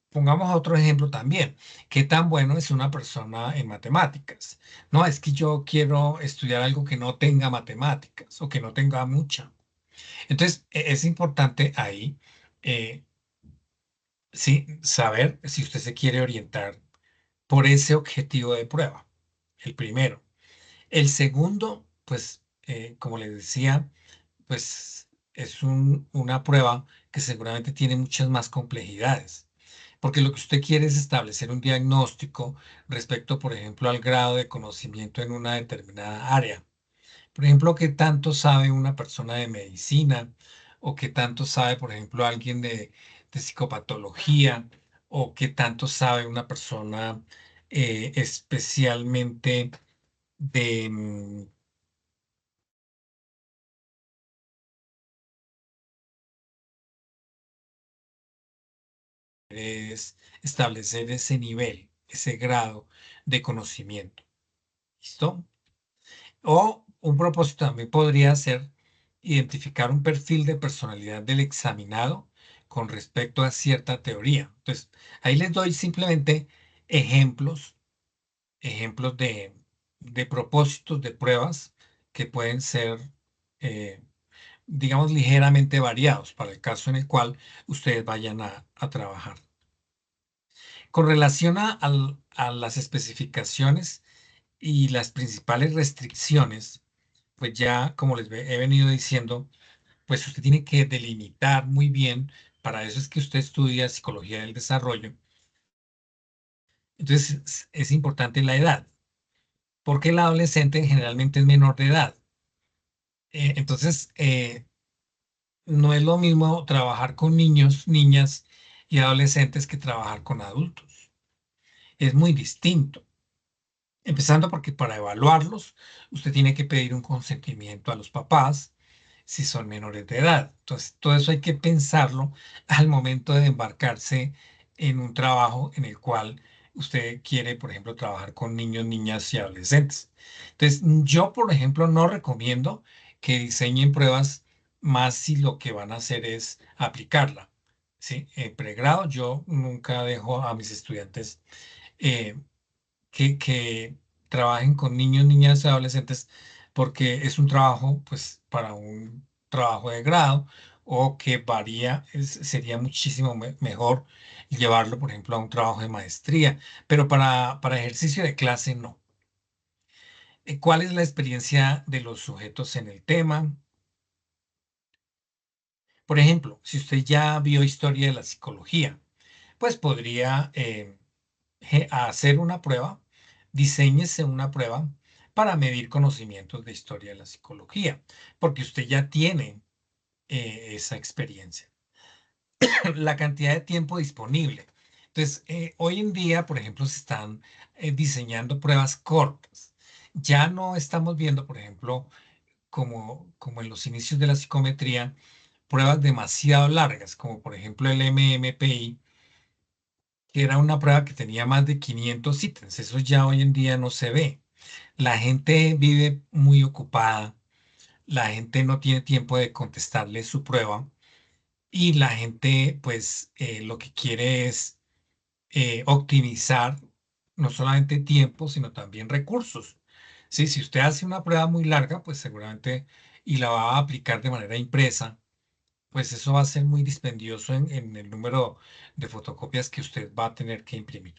Speaker 2: pongamos otro ejemplo también, qué tan bueno es una persona en matemáticas. No, es que yo quiero estudiar algo que no tenga matemáticas o que no tenga mucha. Entonces, es importante ahí, eh, sí, saber si usted se quiere orientar por ese objetivo de prueba, el primero. El segundo, pues, como les decía, pues es una prueba que seguramente tiene muchas más complejidades, porque lo que usted quiere es establecer un diagnóstico respecto, por ejemplo, al grado de conocimiento en una determinada área. Por ejemplo, qué tanto sabe una persona de medicina o qué tanto sabe, por ejemplo, alguien de psicopatología o qué tanto sabe una persona especialmente de es establecer ese nivel, ese grado de conocimiento. ¿Listo? O un propósito también podría ser identificar un perfil de personalidad del examinado con respecto a cierta teoría. Entonces, ahí les doy simplemente ejemplos, ejemplos de propósitos de pruebas que pueden ser, eh, digamos, ligeramente variados para el caso en el cual ustedes vayan a trabajar. Con relación a las especificaciones y las principales restricciones, pues ya como he venido diciendo, pues usted tiene que delimitar muy bien, para eso es que usted estudia psicología del desarrollo. Entonces es importante la edad, porque el adolescente generalmente es menor de edad. Entonces, no es lo mismo trabajar con niños, niñas y adolescentes que trabajar con adultos. Es muy distinto. Empezando porque para evaluarlos, usted tiene que pedir un consentimiento a los papás si son menores de edad. Entonces, todo eso hay que pensarlo al momento de embarcarse en un trabajo en el cual usted quiere, por ejemplo, trabajar con niños, niñas y adolescentes. Entonces, yo, por ejemplo, no recomiendo que diseñen pruebas más si lo que van a hacer es aplicarla. ¿Sí? En pregrado, yo nunca dejo a mis estudiantes eh, que trabajen con niños, niñas y adolescentes, porque es un trabajo, pues, para un trabajo de grado o que varía, sería muchísimo mejor llevarlo, por ejemplo, a un trabajo de maestría, pero para ejercicio de clase no. ¿Cuál es la experiencia de los sujetos en el tema? Por ejemplo, si usted ya vio historia de la psicología, pues podría hacer una prueba, diséñese una prueba para medir conocimientos de historia de la psicología, porque usted ya tiene esa experiencia. La cantidad de tiempo disponible. Entonces, hoy en día, por ejemplo, se están diseñando pruebas cortas. Ya no estamos viendo, por ejemplo, como en los inicios de la psicometría, pruebas demasiado largas, como por ejemplo el MMPI, que era una prueba que tenía más de 500 ítems. Eso ya hoy en día no se ve. La gente vive muy ocupada, la gente no tiene tiempo de contestarle su prueba y la gente pues lo que quiere es optimizar no solamente tiempo, sino también recursos. Sí, si usted hace una prueba muy larga, pues seguramente y la va a aplicar de manera impresa, pues eso va a ser muy dispendioso en el número de fotocopias que usted va a tener que imprimir.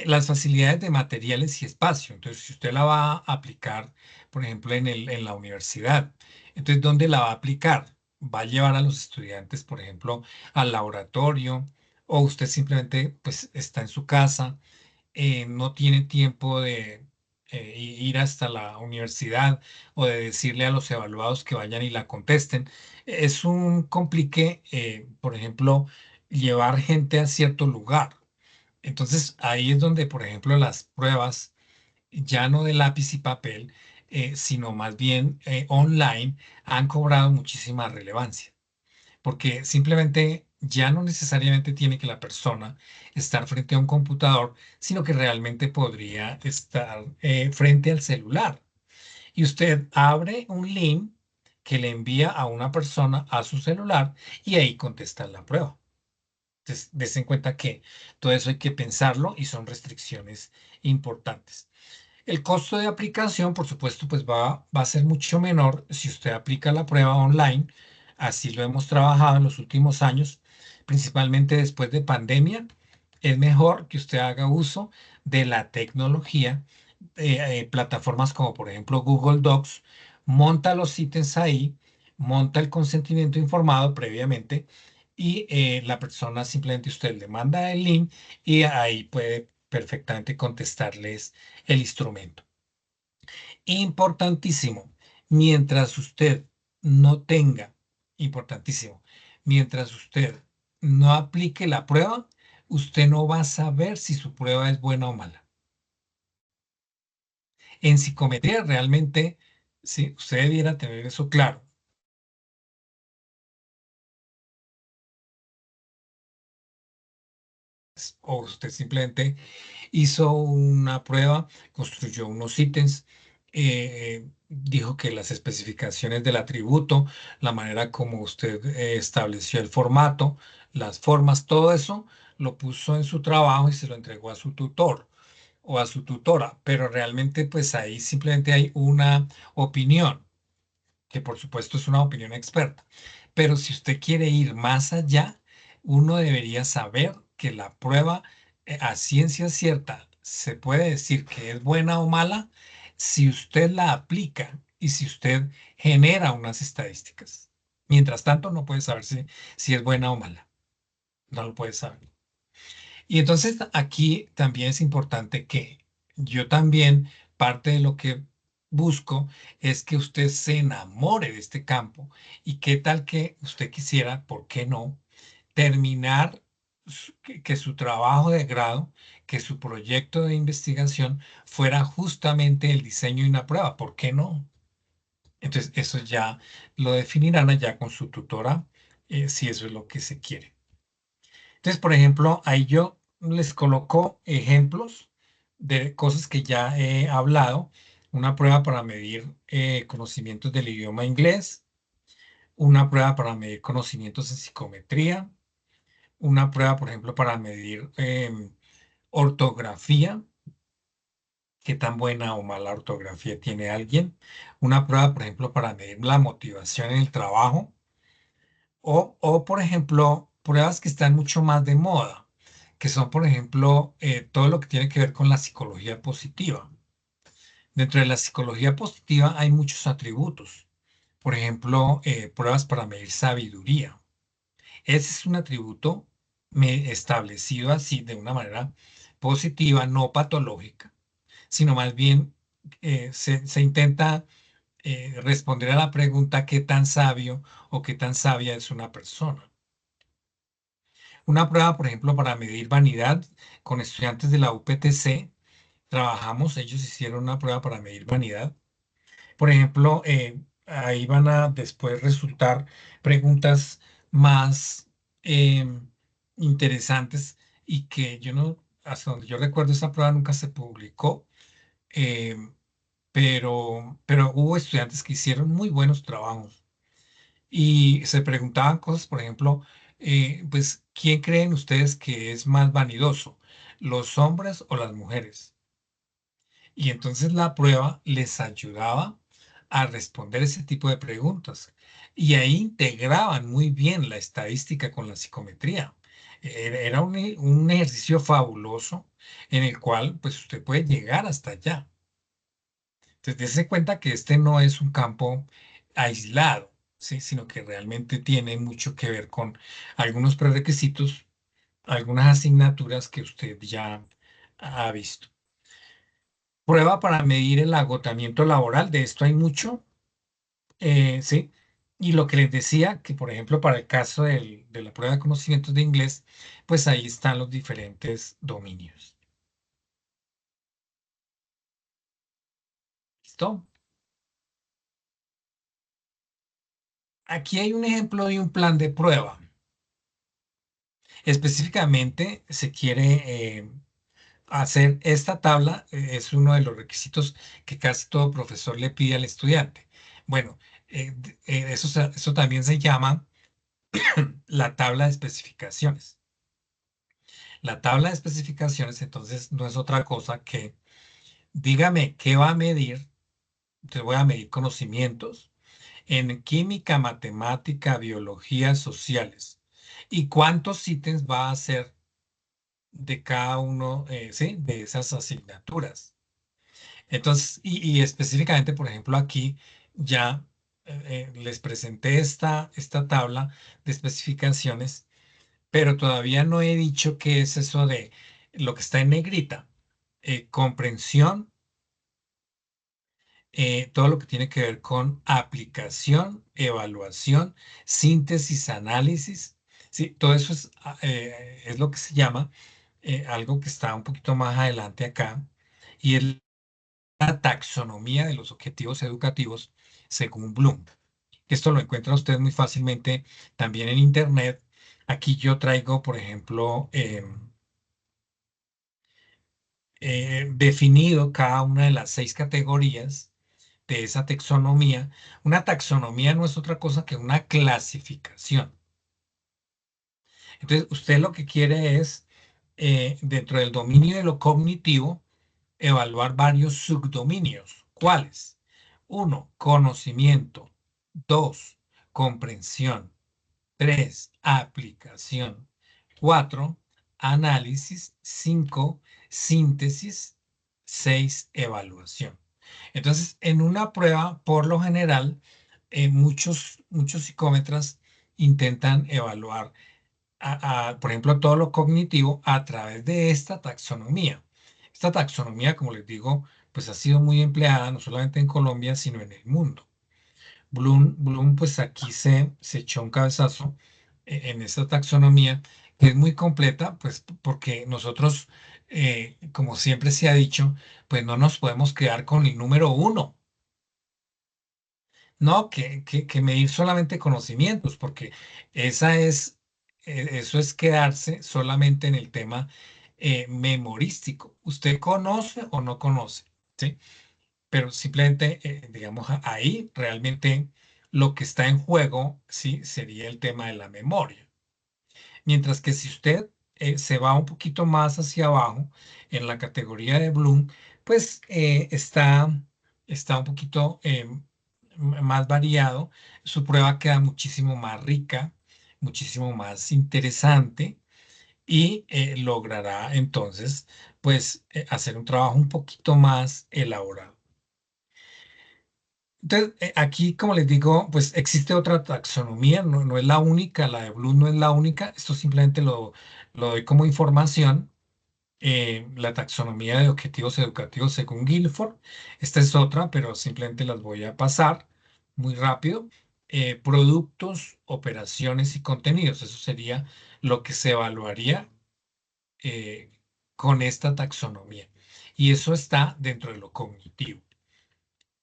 Speaker 2: Las facilidades de materiales y espacio. Entonces, si usted la va a aplicar, por ejemplo, en la universidad, entonces, ¿dónde la va a aplicar? ¿Va a llevar a los estudiantes, por ejemplo, al laboratorio? ¿O usted simplemente, pues, está en su casa, no tiene tiempo de ir hasta la universidad o de decirle a los evaluados que vayan y la contesten? Es un complique, por ejemplo, llevar gente a cierto lugar. Entonces ahí es donde, por ejemplo, las pruebas, ya no de lápiz y papel, sino más bien online, han cobrado muchísima relevancia, porque simplemente ya no necesariamente tiene que la persona estar frente a un computador, sino que realmente podría estar frente al celular. Y usted abre un link que le envía a una persona a su celular y ahí contesta la prueba. Entonces, des en cuenta que todo eso hay que pensarlo y son restricciones importantes. El costo de aplicación, por supuesto, pues va a ser mucho menor si usted aplica la prueba online. Así lo hemos trabajado en los últimos años, principalmente después de pandemia. Es mejor que usted haga uso de la tecnología, plataformas como por ejemplo Google Docs, monta los ítems ahí, monta el consentimiento informado previamente y la persona simplemente usted le manda el link y ahí puede perfectamente contestarles el instrumento. Importantísimo, mientras usted no tenga, importantísimo, mientras usted no aplique la prueba, usted no va a saber si su prueba es buena o mala. En psicometría realmente, sí, usted debiera tener eso claro. O usted simplemente hizo una prueba, construyó unos ítems, dijo que las especificaciones del atributo, la manera como usted estableció el formato, las formas, todo eso lo puso en su trabajo y se lo entregó a su tutor o a su tutora, pero realmente pues ahí simplemente hay una opinión, que por supuesto es una opinión experta. Pero si usted quiere ir más allá, uno debería saber que la prueba a ciencia cierta se puede decir que es buena o mala si usted la aplica y si usted genera unas estadísticas. Mientras tanto, no puede saber si es buena o mala. No lo puede saber. Y entonces aquí también es importante que yo también, parte de lo que busco es que usted se enamore de este campo. Y qué tal que usted quisiera, ¿por qué no? Terminar que su trabajo de grado, que su proyecto de investigación fuera justamente el diseño de una prueba. ¿Por qué no? Entonces, eso ya lo definirán allá con su tutora, si eso es lo que se quiere. Entonces, por ejemplo, ahí yo les coloco ejemplos de cosas que ya he hablado. Una prueba para medir conocimientos del idioma inglés, una prueba para medir conocimientos en psicometría, una prueba, por ejemplo, para medir ortografía, qué tan buena o mala ortografía tiene alguien, una prueba, por ejemplo, para medir la motivación en el trabajo, o por ejemplo, pruebas que están mucho más de moda, que son, por ejemplo, todo lo que tiene que ver con la psicología positiva. Dentro de la psicología positiva hay muchos atributos. Por ejemplo, pruebas para medir sabiduría. Ese es un atributo establecido así de una manera positiva, no patológica, sino más bien se intenta responder a la pregunta qué tan sabio o qué tan sabia es una persona. Una prueba, por ejemplo, para medir vanidad con estudiantes de la UPTC, trabajamos, ellos hicieron una prueba para medir vanidad. Por ejemplo, ahí van a después resultar preguntas más interesantes y que yo no, hasta donde yo recuerdo, esa prueba nunca se publicó, pero hubo estudiantes que hicieron muy buenos trabajos. y se preguntaban cosas, por ejemplo, pues, ¿quién creen ustedes que es más vanidoso, los hombres o las mujeres? Y entonces la prueba les ayudaba a responder ese tipo de preguntas. Y ahí integraban muy bien la estadística con la psicometría. Era un ejercicio fabuloso en el cual pues usted puede llegar hasta allá. Entonces, dése cuenta que este no es un campo aislado, ¿sí? Sino que realmente tiene mucho que ver con algunos prerequisitos, algunas asignaturas que usted ya ha visto. Prueba para medir el agotamiento laboral, de esto hay mucho, ¿sí? Y lo que les decía, que por ejemplo para el caso de la prueba de conocimientos de inglés, pues ahí están los diferentes dominios. ¿Listo? Aquí hay un ejemplo de un plan de prueba. Específicamente se quiere hacer esta tabla, es uno de los requisitos que casi todo profesor le pide al estudiante. Bueno, eso también se llama la tabla de especificaciones. La tabla de especificaciones entonces no es otra cosa que dígame qué va a medir. Entonces voy a medir conocimientos en química, matemática, biología, sociales. ¿Y cuántos ítems va a hacer de cada uno, sí, de esas asignaturas? Entonces, y específicamente, por ejemplo, aquí ya les presenté esta tabla de especificaciones, pero todavía no he dicho qué es eso de lo que está en negrita. Comprensión, todo lo que tiene que ver con aplicación, evaluación, síntesis, análisis. Sí, todo eso es lo que se llama algo que está un poquito más adelante acá, y es la taxonomía de los objetivos educativos según Bloom. Esto lo encuentra usted muy fácilmente también en Internet. Aquí yo traigo, por ejemplo, definido cada una de las 6 categorías de esa taxonomía. Una taxonomía no es otra cosa que una clasificación. Entonces, usted lo que quiere es, dentro del dominio de lo cognitivo, evaluar varios subdominios. ¿Cuáles? 1, conocimiento. 2, comprensión. 3, aplicación. 4, análisis. 5, síntesis. 6, evaluación. Entonces, en una prueba, por lo general, muchos psicómetras intentan evaluar, por ejemplo, todo lo cognitivo a través de esta taxonomía. Esta taxonomía, como les digo, pues ha sido muy empleada no solamente en Colombia, sino en el mundo. Bloom pues aquí se echó un cabezazo en esta taxonomía, que es muy completa, pues porque nosotros, como siempre se ha dicho, pues no nos podemos quedar con el número 1. No, que medir solamente conocimientos, porque eso es quedarse solamente en el tema memorístico. ¿Usted conoce o no conoce? ¿Sí? Pero simplemente, digamos, ahí realmente lo que está en juego, sí, sería el tema de la memoria. Mientras que si usted se va un poquito más hacia abajo en la categoría de Bloom, pues está un poquito más variado. Su prueba queda muchísimo más rica, muchísimo más interesante, y logrará entonces pues hacer un trabajo un poquito más elaborado. Entonces, aquí, como les digo, pues existe otra taxonomía, no es la única, la de Bloom no es la única, esto simplemente lo doy como información. La taxonomía de objetivos educativos según Guilford, esta es otra, pero simplemente las voy a pasar muy rápido. Productos, operaciones y contenidos, eso sería lo que se evaluaría eh, con esta taxonomía. Y eso está dentro de lo cognitivo.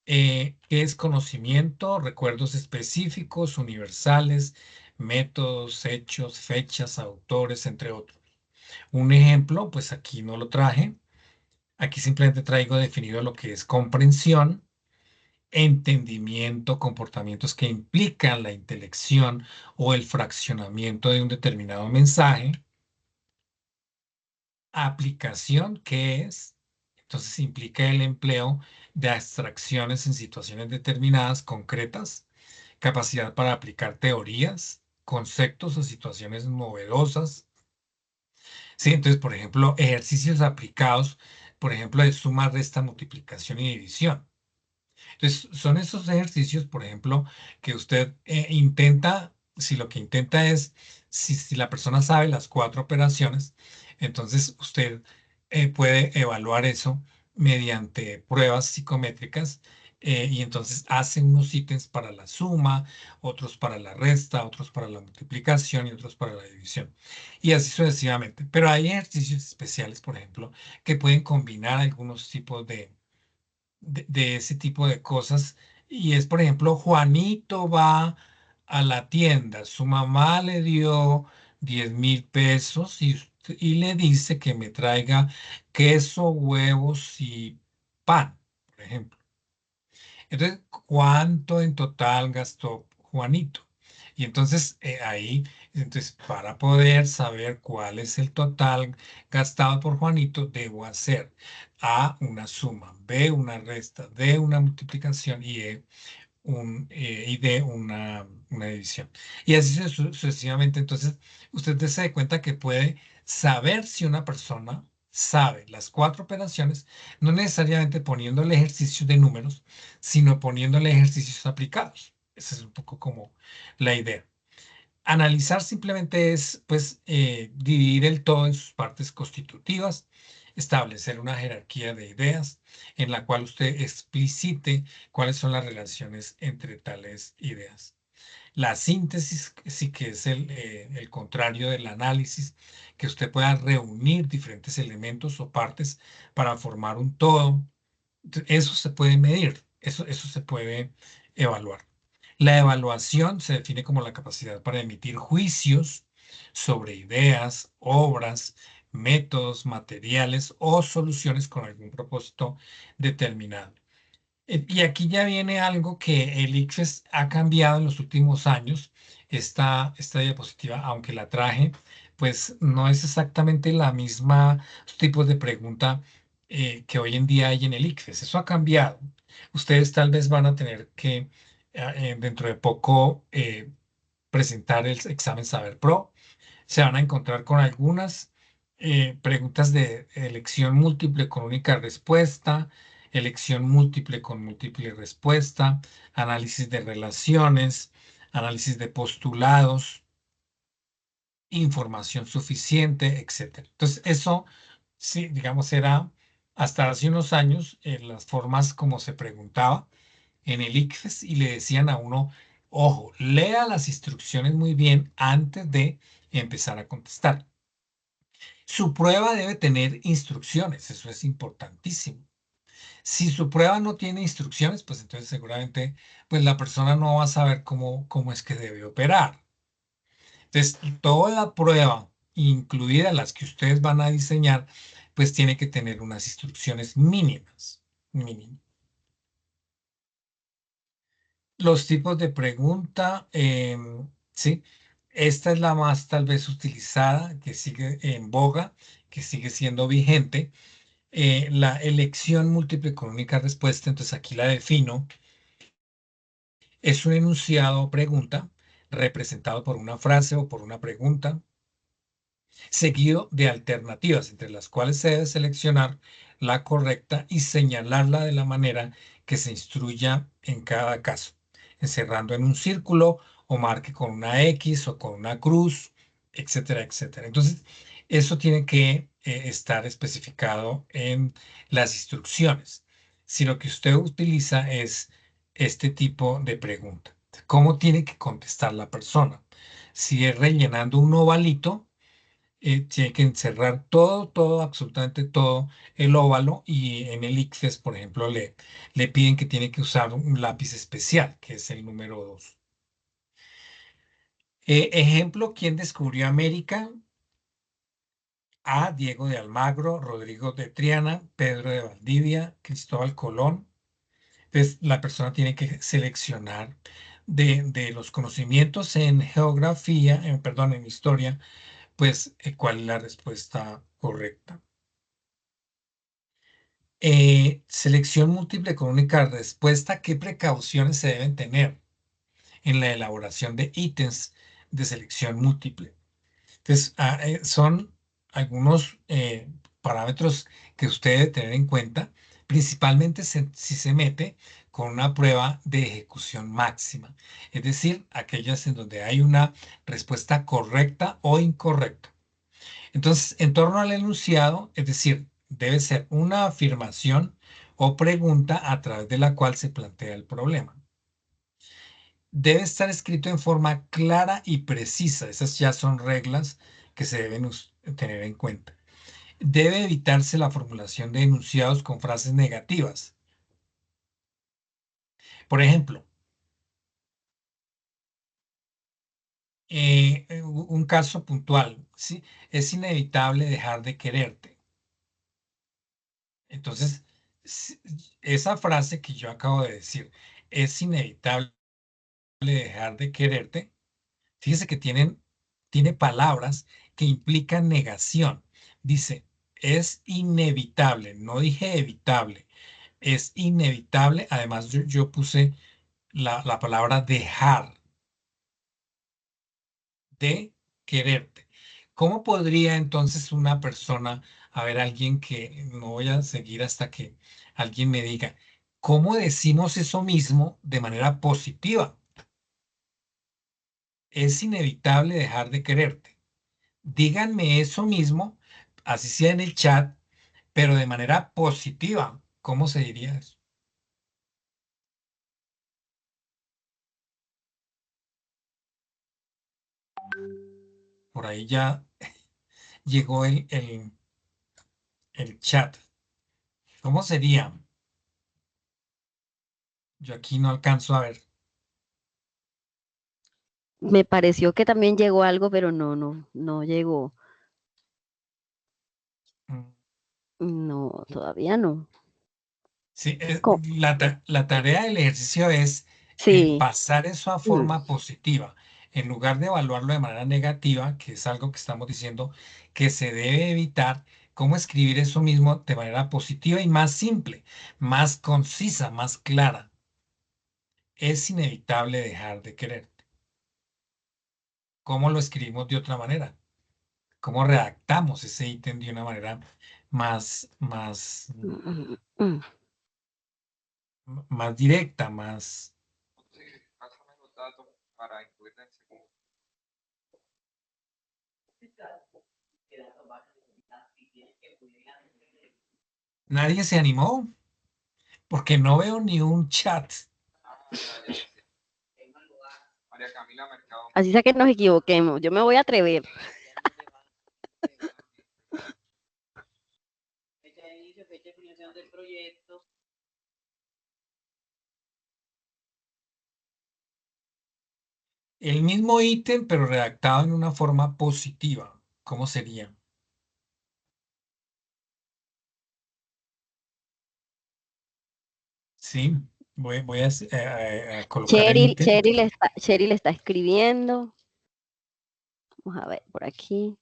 Speaker 2: ¿Qué es conocimiento? Recuerdos específicos, universales, métodos, hechos, fechas, autores, entre otros. Un ejemplo, pues aquí no lo traje. Aquí simplemente traigo definido lo que es comprensión, entendimiento, comportamientos que implican la intelección o el fraccionamiento de un determinado mensaje. Aplicación, ¿qué es? Entonces implica el empleo de abstracciones en situaciones determinadas, concretas, capacidad para aplicar teorías, conceptos o situaciones novedosas. Sí, entonces, por ejemplo, ejercicios aplicados, por ejemplo, de suma, resta, multiplicación y división. Entonces, son esos ejercicios, por ejemplo, que usted intenta, si lo que intenta es, si la persona sabe las 4 operaciones, entonces usted puede evaluar eso mediante pruebas psicométricas y entonces hace unos ítems para la suma, otros para la resta, otros para la multiplicación y otros para la división. Y así sucesivamente. Pero hay ejercicios especiales, por ejemplo, que pueden combinar algunos tipos de ese tipo de cosas. Y es, por ejemplo, Juanito va a la tienda, su mamá le dio 10.000 pesos y le dice que me traiga queso, huevos y pan, por ejemplo. Entonces, ¿cuánto en total gastó Juanito? Y entonces ahí, entonces para poder saber cuál es el total gastado por Juanito, debo hacer A, una suma, B, una resta, D, una multiplicación y y D, una división. Y así sucesivamente. Entonces, usted se da cuenta que puede saber si una persona sabe las 4 operaciones, no necesariamente poniéndole ejercicios de números, sino poniéndole ejercicios aplicados. Esa es un poco como la idea. Analizar simplemente es, pues, dividir el todo en sus partes constitutivas, establecer una jerarquía de ideas en la cual usted explicite cuáles son las relaciones entre tales ideas. La síntesis sí que es el contrario del análisis, que usted pueda reunir diferentes elementos o partes para formar un todo. Eso se puede medir, eso se puede evaluar. La evaluación se define como la capacidad para emitir juicios sobre ideas, obras, métodos, materiales o soluciones con algún propósito determinado. Y aquí ya viene algo que el ICFES ha cambiado en los últimos años. Esta diapositiva, aunque la traje, pues no es exactamente la misma tipo de pregunta que hoy en día hay en el ICFES. Eso ha cambiado. Ustedes tal vez van a tener que dentro de poco presentar el examen Saber Pro. Se van a encontrar con algunas preguntas de elección múltiple con única respuesta, elección múltiple con múltiple respuesta, análisis de relaciones, análisis de postulados, información suficiente, etc. Entonces, eso, sí, digamos, era hasta hace unos años las formas como se preguntaba en el ICFES y le decían a uno, ojo, lea las instrucciones muy bien antes de empezar a contestar. Su prueba debe tener instrucciones, eso es importantísimo. Si su prueba no tiene instrucciones, pues entonces seguramente pues la persona no va a saber cómo es que debe operar. Entonces, toda la prueba, incluidas las que ustedes van a diseñar, pues tiene que tener unas instrucciones mínimas. Los tipos de pregunta, sí, esta es la más tal vez utilizada, que sigue en boga, que sigue siendo vigente. La elección múltiple con única respuesta, entonces aquí la defino, es un enunciado o pregunta representado por una frase o por una pregunta, seguido de alternativas entre las cuales se debe seleccionar la correcta y señalarla de la manera que se instruya en cada caso, encerrando en un círculo o marque con una X o con una cruz, etcétera, etcétera. Entonces, eso tiene que estar especificado en las instrucciones. Si lo que usted utiliza es este tipo de pregunta, ¿cómo tiene que contestar la persona? Si es rellenando un ovalito, tiene que encerrar todo, absolutamente todo el óvalo y en el ICFES, por ejemplo, le piden que tiene que usar un lápiz especial, que es el número 2. Ejemplo, ¿quién descubrió América? A. Diego de Almagro, Rodrigo de Triana, Pedro de Valdivia, Cristóbal Colón. Entonces, la persona tiene que seleccionar de los conocimientos en geografía, perdón, en historia, pues cuál es la respuesta correcta. Selección múltiple con única respuesta. ¿Qué precauciones se deben tener en la elaboración de ítems de selección múltiple? Entonces, son algunos parámetros que usted debe tener en cuenta, principalmente si se mete con una prueba de ejecución máxima, es decir, aquellas en donde hay una respuesta correcta o incorrecta. Entonces, en torno al enunciado, es decir, debe ser una afirmación o pregunta a través de la cual se plantea el problema. Debe estar escrito en forma clara y precisa. Esas ya son reglas que se deben tener en cuenta. Debe evitarse la formulación de enunciados con frases negativas. Por ejemplo, un caso puntual, ¿sí? Es inevitable dejar de quererte. Entonces, esa frase que yo acabo de decir, es inevitable dejar de quererte. Fíjese que tiene palabras que implican negación. Dice, es inevitable, no dije evitable, es inevitable. Además, yo puse la palabra dejar de quererte. ¿Cómo podría entonces una persona, a ver, alguien que no voy a seguir hasta que alguien me diga, ¿cómo decimos eso mismo de manera positiva? Es inevitable dejar de quererte. Díganme eso mismo, así sea en el chat, pero de manera positiva. ¿Cómo se diría eso? Por ahí ya llegó el chat. ¿Cómo sería? Yo aquí no alcanzo a ver.
Speaker 1: Me pareció que también llegó algo, pero no llegó.
Speaker 2: Mm,
Speaker 1: No, todavía no.
Speaker 2: Sí,
Speaker 1: Co-
Speaker 2: la tarea del ejercicio es
Speaker 1: Sí.
Speaker 2: pasar eso a
Speaker 1: Mm.
Speaker 2: forma positiva. En lugar de evaluarlo de manera negativa, que es algo que estamos diciendo que se debe evitar, cómo escribir eso mismo de manera positiva y más simple, más concisa, más clara. Es inevitable dejar de quererte. ¿Cómo lo escribimos de otra manera? ¿Cómo redactamos ese ítem de una manera más,
Speaker 1: Mm, mm.
Speaker 2: más directa, más...
Speaker 4: Pásame los datos para incluirla en segundo.
Speaker 2: Nadie se animó porque no veo ni un chat.
Speaker 4: María Camila Mercado.
Speaker 1: Así sea que nos equivoquemos. Yo me voy a atrever.
Speaker 6: Fecha de inicio, fecha de finalización del proyecto.
Speaker 2: El mismo ítem, pero redactado en una forma positiva. ¿Cómo sería? Sí, voy a colocar el ítem.
Speaker 1: Cheryl está escribiendo. Vamos a ver por aquí.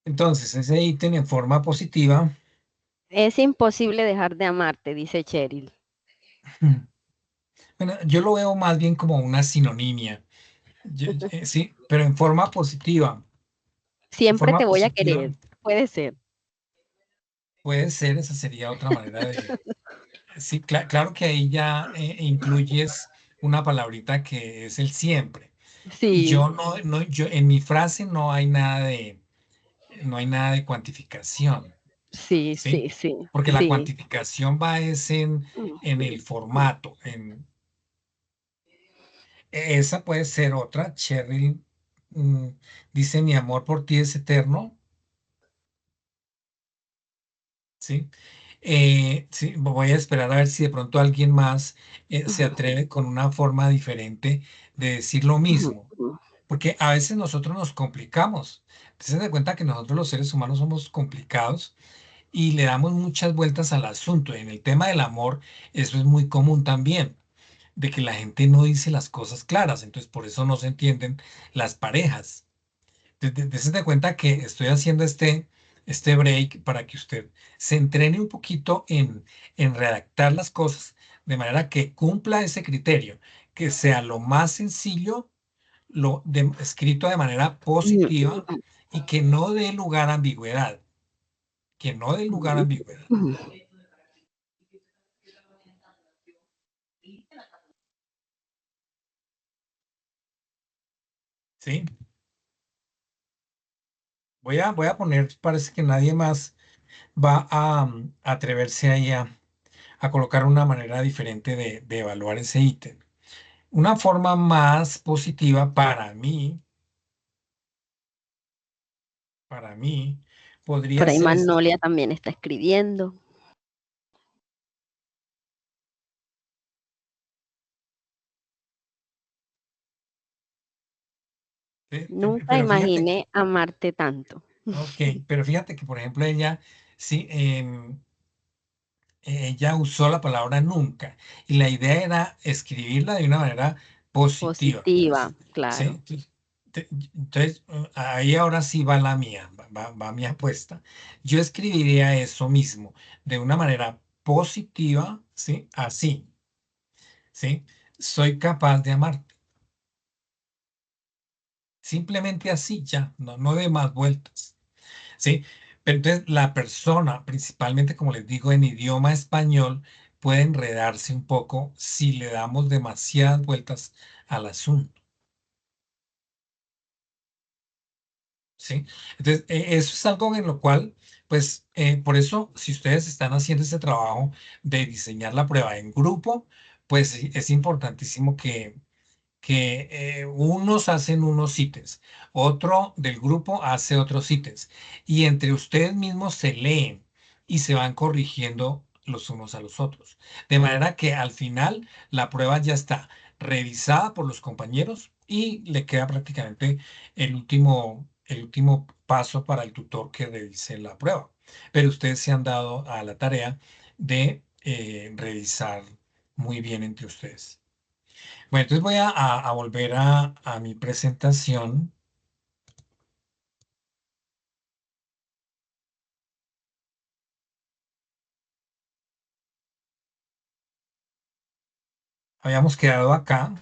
Speaker 2: Entonces, ese ítem en forma positiva.
Speaker 1: Es imposible dejar de amarte, dice Cheryl.
Speaker 2: Bueno, yo lo veo más bien como una sinonimia. Sí, pero en forma positiva. En
Speaker 1: Siempre
Speaker 2: forma
Speaker 1: te voy a
Speaker 2: positiva
Speaker 1: querer. Puede ser.
Speaker 2: puede ser, esa sería otra manera de... Sí, claro que ahí ya incluyes una palabrita que es el siempre. Y
Speaker 1: Sí,
Speaker 2: yo en mi frase no hay nada de cuantificación,
Speaker 1: sí,
Speaker 2: ¿sí?
Speaker 1: sí, sí,
Speaker 2: Porque la
Speaker 1: sí.
Speaker 2: cuantificación va es en el formato. Esa puede ser otra. Cheryl mm, dice, mi amor por ti es eterno, ¿sí? Sí, voy a esperar a ver si de pronto alguien más se atreve con una forma diferente de decir lo mismo. porque a veces nosotros nos complicamos. Se da cuenta que nosotros los seres humanos somos complicados y le damos muchas vueltas al asunto. En el tema del amor, eso es muy común también, de que la gente no dice las cosas claras, entonces por eso no se entienden las parejas. Dese de cuenta que estoy haciendo este break para que usted se entrene un poquito en redactar las cosas de manera que cumpla ese criterio, que sea lo más sencillo, escrito de manera positiva y que no dé lugar a ambigüedad, que no dé lugar a ambigüedad. ¿Sí? Voy a poner, parece que nadie más va a atreverse ahí a colocar una manera diferente de evaluar ese ítem. Una forma más positiva para mí, podría
Speaker 1: Por ahí
Speaker 2: ser
Speaker 1: Magnolia también está escribiendo. Nunca
Speaker 2: pero fíjate
Speaker 1: imaginé amarte tanto.
Speaker 2: ok, pero fíjate que, por ejemplo, ella, sí, ella usó la palabra nunca y la idea era escribirla de una manera positiva.
Speaker 1: Positiva,
Speaker 2: ¿Sí?
Speaker 1: claro.
Speaker 2: Entonces, ahí ahora sí va la mía, va mi apuesta. Yo escribiría eso mismo de una manera positiva, ¿sí? Así, ¿sí? Soy capaz de amarte. Simplemente así, ya, no de más vueltas, ¿sí? Pero entonces la persona, principalmente como les digo, en idioma español, puede enredarse un poco si le damos demasiadas vueltas al asunto. ¿Sí? Entonces, eso es algo en lo cual, pues, por eso, si ustedes están haciendo ese trabajo de diseñar la prueba en grupo, pues es importantísimo que unos hacen unos ítems, otro del grupo hace otros ítems, y entre ustedes mismos se leen y se van corrigiendo los unos a los otros. De manera que al final la prueba ya está revisada por los compañeros y le queda prácticamente el último paso para el tutor que revise la prueba. Pero ustedes se han dado a la tarea de revisar muy bien entre ustedes. Bueno, entonces voy a volver a mi presentación. Habíamos quedado acá.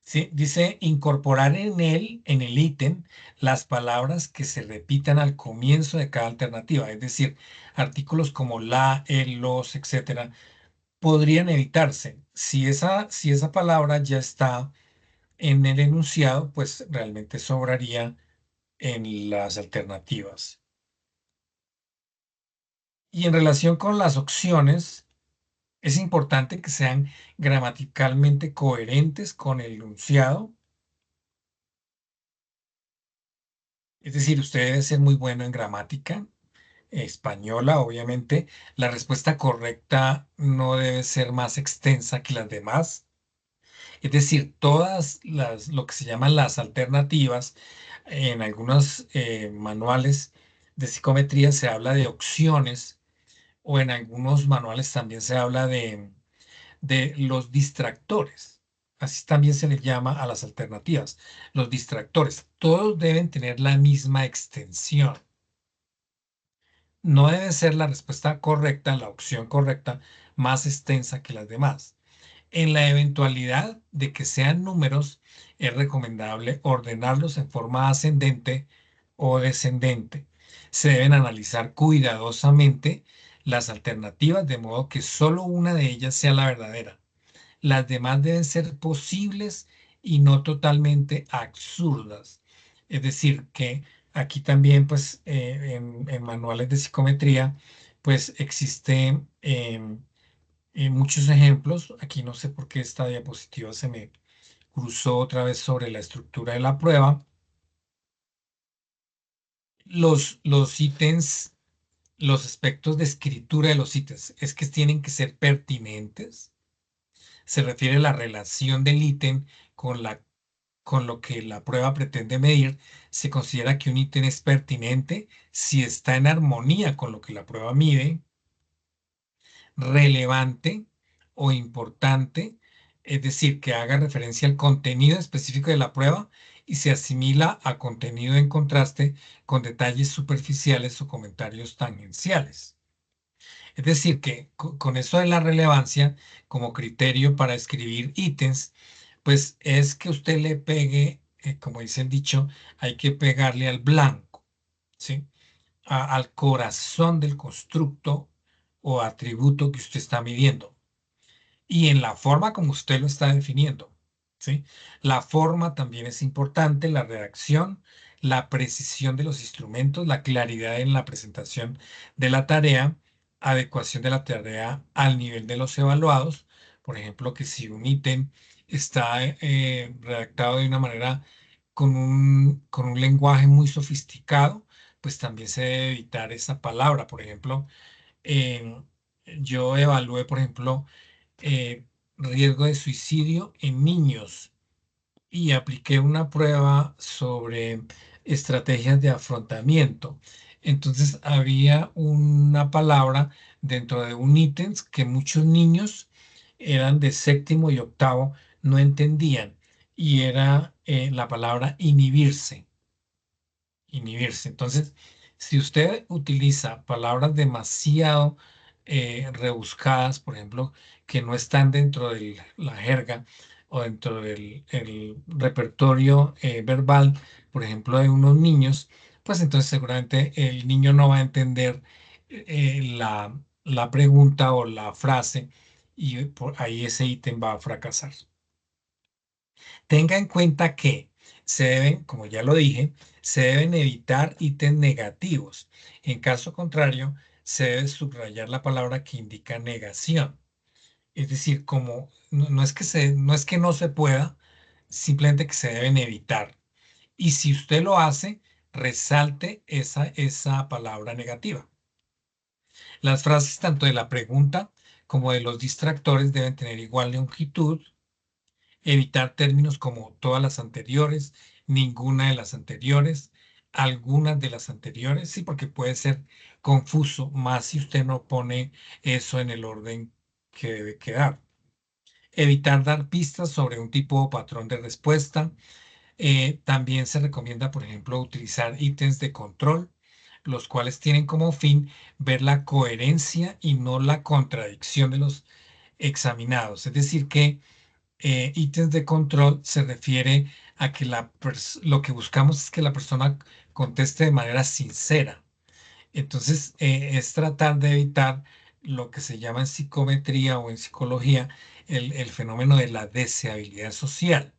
Speaker 2: ¿Sí? Dice incorporar en el ítem, las palabras que se repitan al comienzo de cada alternativa. Es decir, artículos como la, el, los, etcétera, podrían evitarse. Si esa palabra ya está en el enunciado, pues realmente sobraría en las alternativas. Y en relación con las opciones, es importante que sean gramaticalmente coherentes con el enunciado. Es decir, usted debe ser muy bueno en gramática española, obviamente. La respuesta correcta no debe ser más extensa que las demás. Es decir, lo que se llaman las alternativas, en algunos manuales de psicometría se habla de opciones o en algunos manuales también se habla de los distractores. Así también se les llama a las alternativas. Los distractores, todos deben tener la misma extensión. No debe ser la respuesta correcta, la opción correcta, más extensa que las demás. En la eventualidad de que sean números, es recomendable ordenarlos en forma ascendente o descendente. Se deben analizar cuidadosamente las alternativas de modo que solo una de ellas sea la verdadera. Las demás deben ser posibles y no totalmente absurdas. Es decir, que aquí también, pues, en manuales de psicometría, pues existen muchos ejemplos. Aquí no sé por qué esta diapositiva se me cruzó otra vez sobre la estructura de la prueba. Los ítems, los aspectos de escritura de los ítems, es que tienen que ser pertinentes. Se refiere a la relación del ítem con la con lo que la prueba pretende medir, se considera que un ítem es pertinente si está en armonía con lo que la prueba mide, relevante o importante, es decir, que haga referencia al contenido específico de la prueba y se asimila a contenido en contraste con detalles superficiales o comentarios tangenciales. Es decir, que con eso de la relevancia como criterio para escribir ítems, pues es que usted le pegue, como dice el dicho, hay que pegarle al blanco, ¿sí? Al corazón del constructo o atributo que usted está midiendo y en la forma como usted lo está definiendo, ¿sí? La forma también es importante, la redacción, la precisión de los instrumentos, la claridad en la presentación de la tarea, adecuación de la tarea al nivel de los evaluados. Por ejemplo, que si un ítem está redactado de una manera con un lenguaje muy sofisticado, pues también se debe evitar esa palabra. Por ejemplo, eh, yo evalué, por ejemplo, eh, riesgo de suicidio en niños y apliqué una prueba sobre estrategias de afrontamiento. Entonces había una palabra dentro de un ítem que muchos niños eran de séptimo y octavo, no entendían y era la palabra inhibirse. Inhibirse. Entonces, si usted utiliza palabras demasiado rebuscadas, por ejemplo, que no están dentro de la jerga o dentro del el repertorio verbal, por ejemplo, de unos niños, pues entonces seguramente el niño no va a entender la pregunta o la frase y por ahí ese ítem va a fracasar. Tenga en cuenta que se deben, como ya lo dije, se deben evitar ítems negativos. En caso contrario, se debe subrayar la palabra que indica negación. Es decir, como no es que no es que no se pueda, simplemente que se deben evitar. Y si usted lo hace, resalte esa palabra negativa. Las frases tanto de la pregunta como de los distractores deben tener igual longitud. Evitar términos como todas las anteriores, ninguna de las anteriores, algunas de las anteriores, sí, porque puede ser confuso, más si usted no pone eso en el orden que debe quedar. Evitar dar pistas sobre un tipo o patrón de respuesta. También se recomienda, por ejemplo, utilizar ítems de control, los cuales tienen como fin ver la coherencia y no la contradicción de los examinados. Es decir, que ítems de control se refiere a que lo que buscamos es que la persona conteste de manera sincera. Entonces, es tratar de evitar lo que se llama en psicometría o en psicología el fenómeno de la deseabilidad social.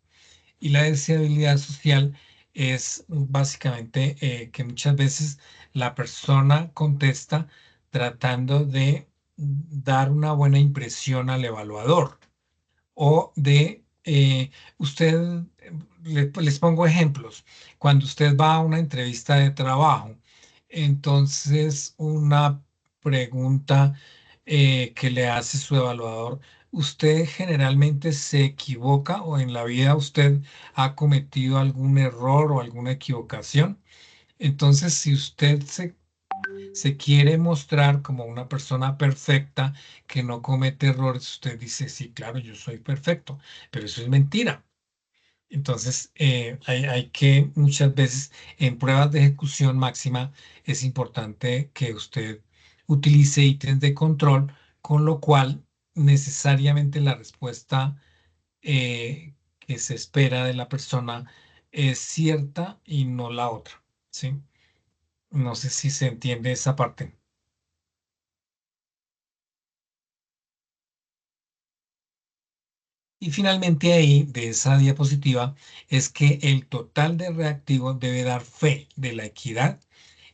Speaker 2: Y la deseabilidad social es básicamente que muchas veces la persona contesta tratando de dar una buena impresión al evaluador o de usted, les pongo ejemplos, cuando usted va a una entrevista de trabajo, entonces una pregunta que le hace su evaluador, ¿usted generalmente se equivoca o en la vida usted ha cometido algún error o alguna equivocación? Entonces, si usted se quiere mostrar como una persona perfecta que no comete errores, usted dice, sí, claro, yo soy perfecto, pero eso es mentira. Entonces, hay que muchas veces en pruebas de ejecución máxima es importante que usted utilice ítems de control, con lo cual necesariamente la respuesta que se espera de la persona es cierta y no la otra, ¿sí? No sé si se entiende esa parte. Y finalmente ahí, de esa diapositiva, es que el total de reactivos debe dar fe de la equidad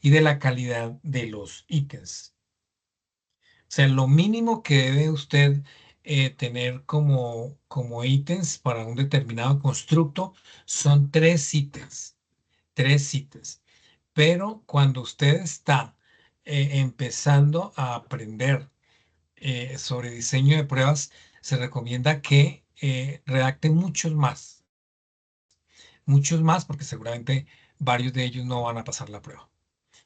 Speaker 2: y de la calidad de los ítems. O sea, lo mínimo que debe usted tener como ítems para un determinado constructo son 3 ítems. 3 ítems. Pero cuando usted está empezando a aprender sobre diseño de pruebas, se recomienda que redacte muchos más. muchos más, porque seguramente varios de ellos no van a pasar la prueba.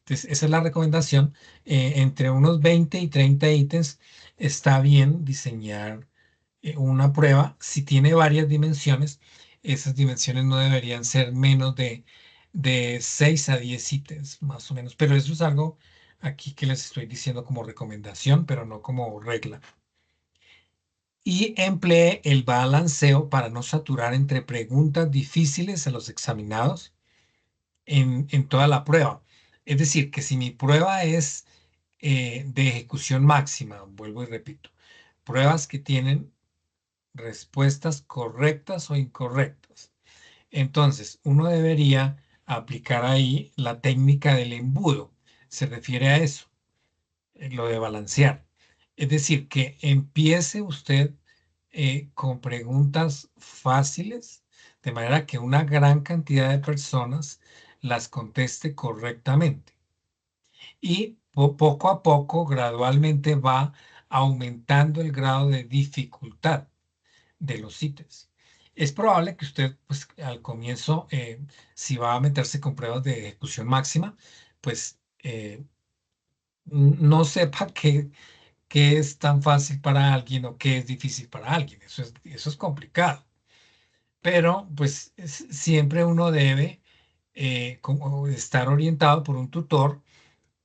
Speaker 2: Entonces, esa es la recomendación. Entre unos 20 y 30 ítems está bien diseñar una prueba. Si tiene varias dimensiones, esas dimensiones no deberían ser menos de 6 a 10 ítems, más o menos. Pero eso es algo aquí que les estoy diciendo como recomendación, pero no como regla. Y emplee el balanceo para no saturar entre preguntas difíciles a los examinados en toda la prueba. Es decir, que si mi prueba es de ejecución máxima, vuelvo y repito, pruebas que tienen respuestas correctas o incorrectas. Entonces, uno debería aplicar ahí la técnica del embudo. Se refiere a eso, lo de balancear. Es decir, que empiece usted con preguntas fáciles, de manera que una gran cantidad de personas las conteste correctamente. Y poco a poco, gradualmente va aumentando el grado de dificultad de los ítems. Es probable que usted, pues al comienzo, si va a meterse con pruebas de ejecución máxima, pues no sepa qué es tan fácil para alguien o qué es difícil para alguien. Eso es complicado. Pero pues siempre uno debe como estar orientado por un tutor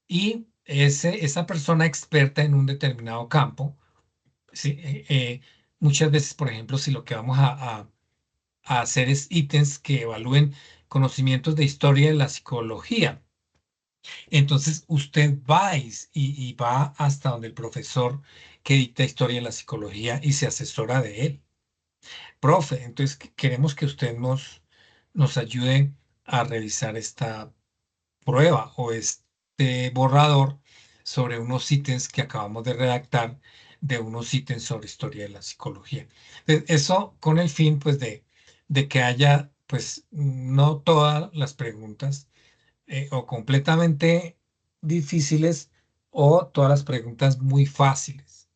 Speaker 2: y esa persona experta en un determinado campo. Sí, muchas veces, por ejemplo, si lo que vamos a hacer es ítems que evalúen conocimientos de historia de la psicología. Entonces usted va y va hasta donde el profesor que dicta historia de la psicología y se asesora de él. Profe, entonces queremos que usted nos ayude a revisar esta prueba o este borrador sobre unos ítems que acabamos de redactar de unos ítems sobre historia de la psicología. Eso con el fin, pues, de que haya, pues, no todas las preguntas o completamente difíciles o todas las preguntas muy fáciles.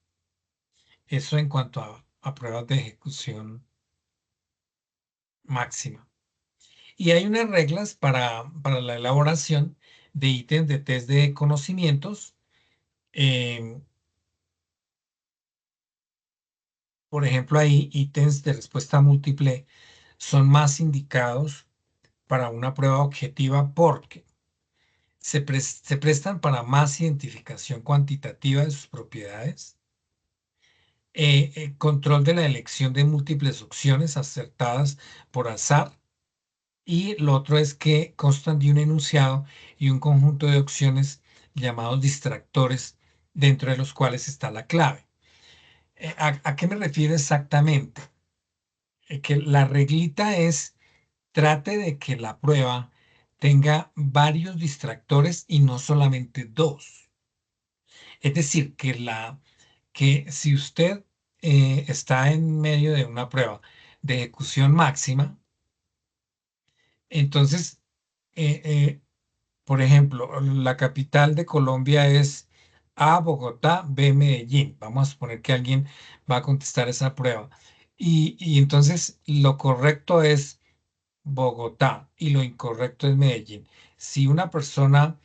Speaker 2: Eso en cuanto a pruebas de ejecución máxima. Y hay unas reglas para la elaboración de ítems de test de conocimientos. Por ejemplo, hay ítems de respuesta múltiple son más indicados para una prueba objetiva porque se prestan para más identificación cuantitativa de sus propiedades, control de la elección de múltiples opciones acertadas por azar, y lo otro es que constan de un enunciado y un conjunto de opciones llamados distractores, dentro de los cuales está la clave. ¿A qué me refiero exactamente? Que la reglita es: trate de que la prueba tenga varios distractores y no solamente dos. Es decir, que si usted está en medio de una prueba de ejecución máxima, entonces, por ejemplo, la capital de Colombia es A, Bogotá, B, Medellín. Vamos a suponer que alguien va a contestar esa prueba. Y entonces lo correcto es Bogotá y lo incorrecto es Medellín. Si una persona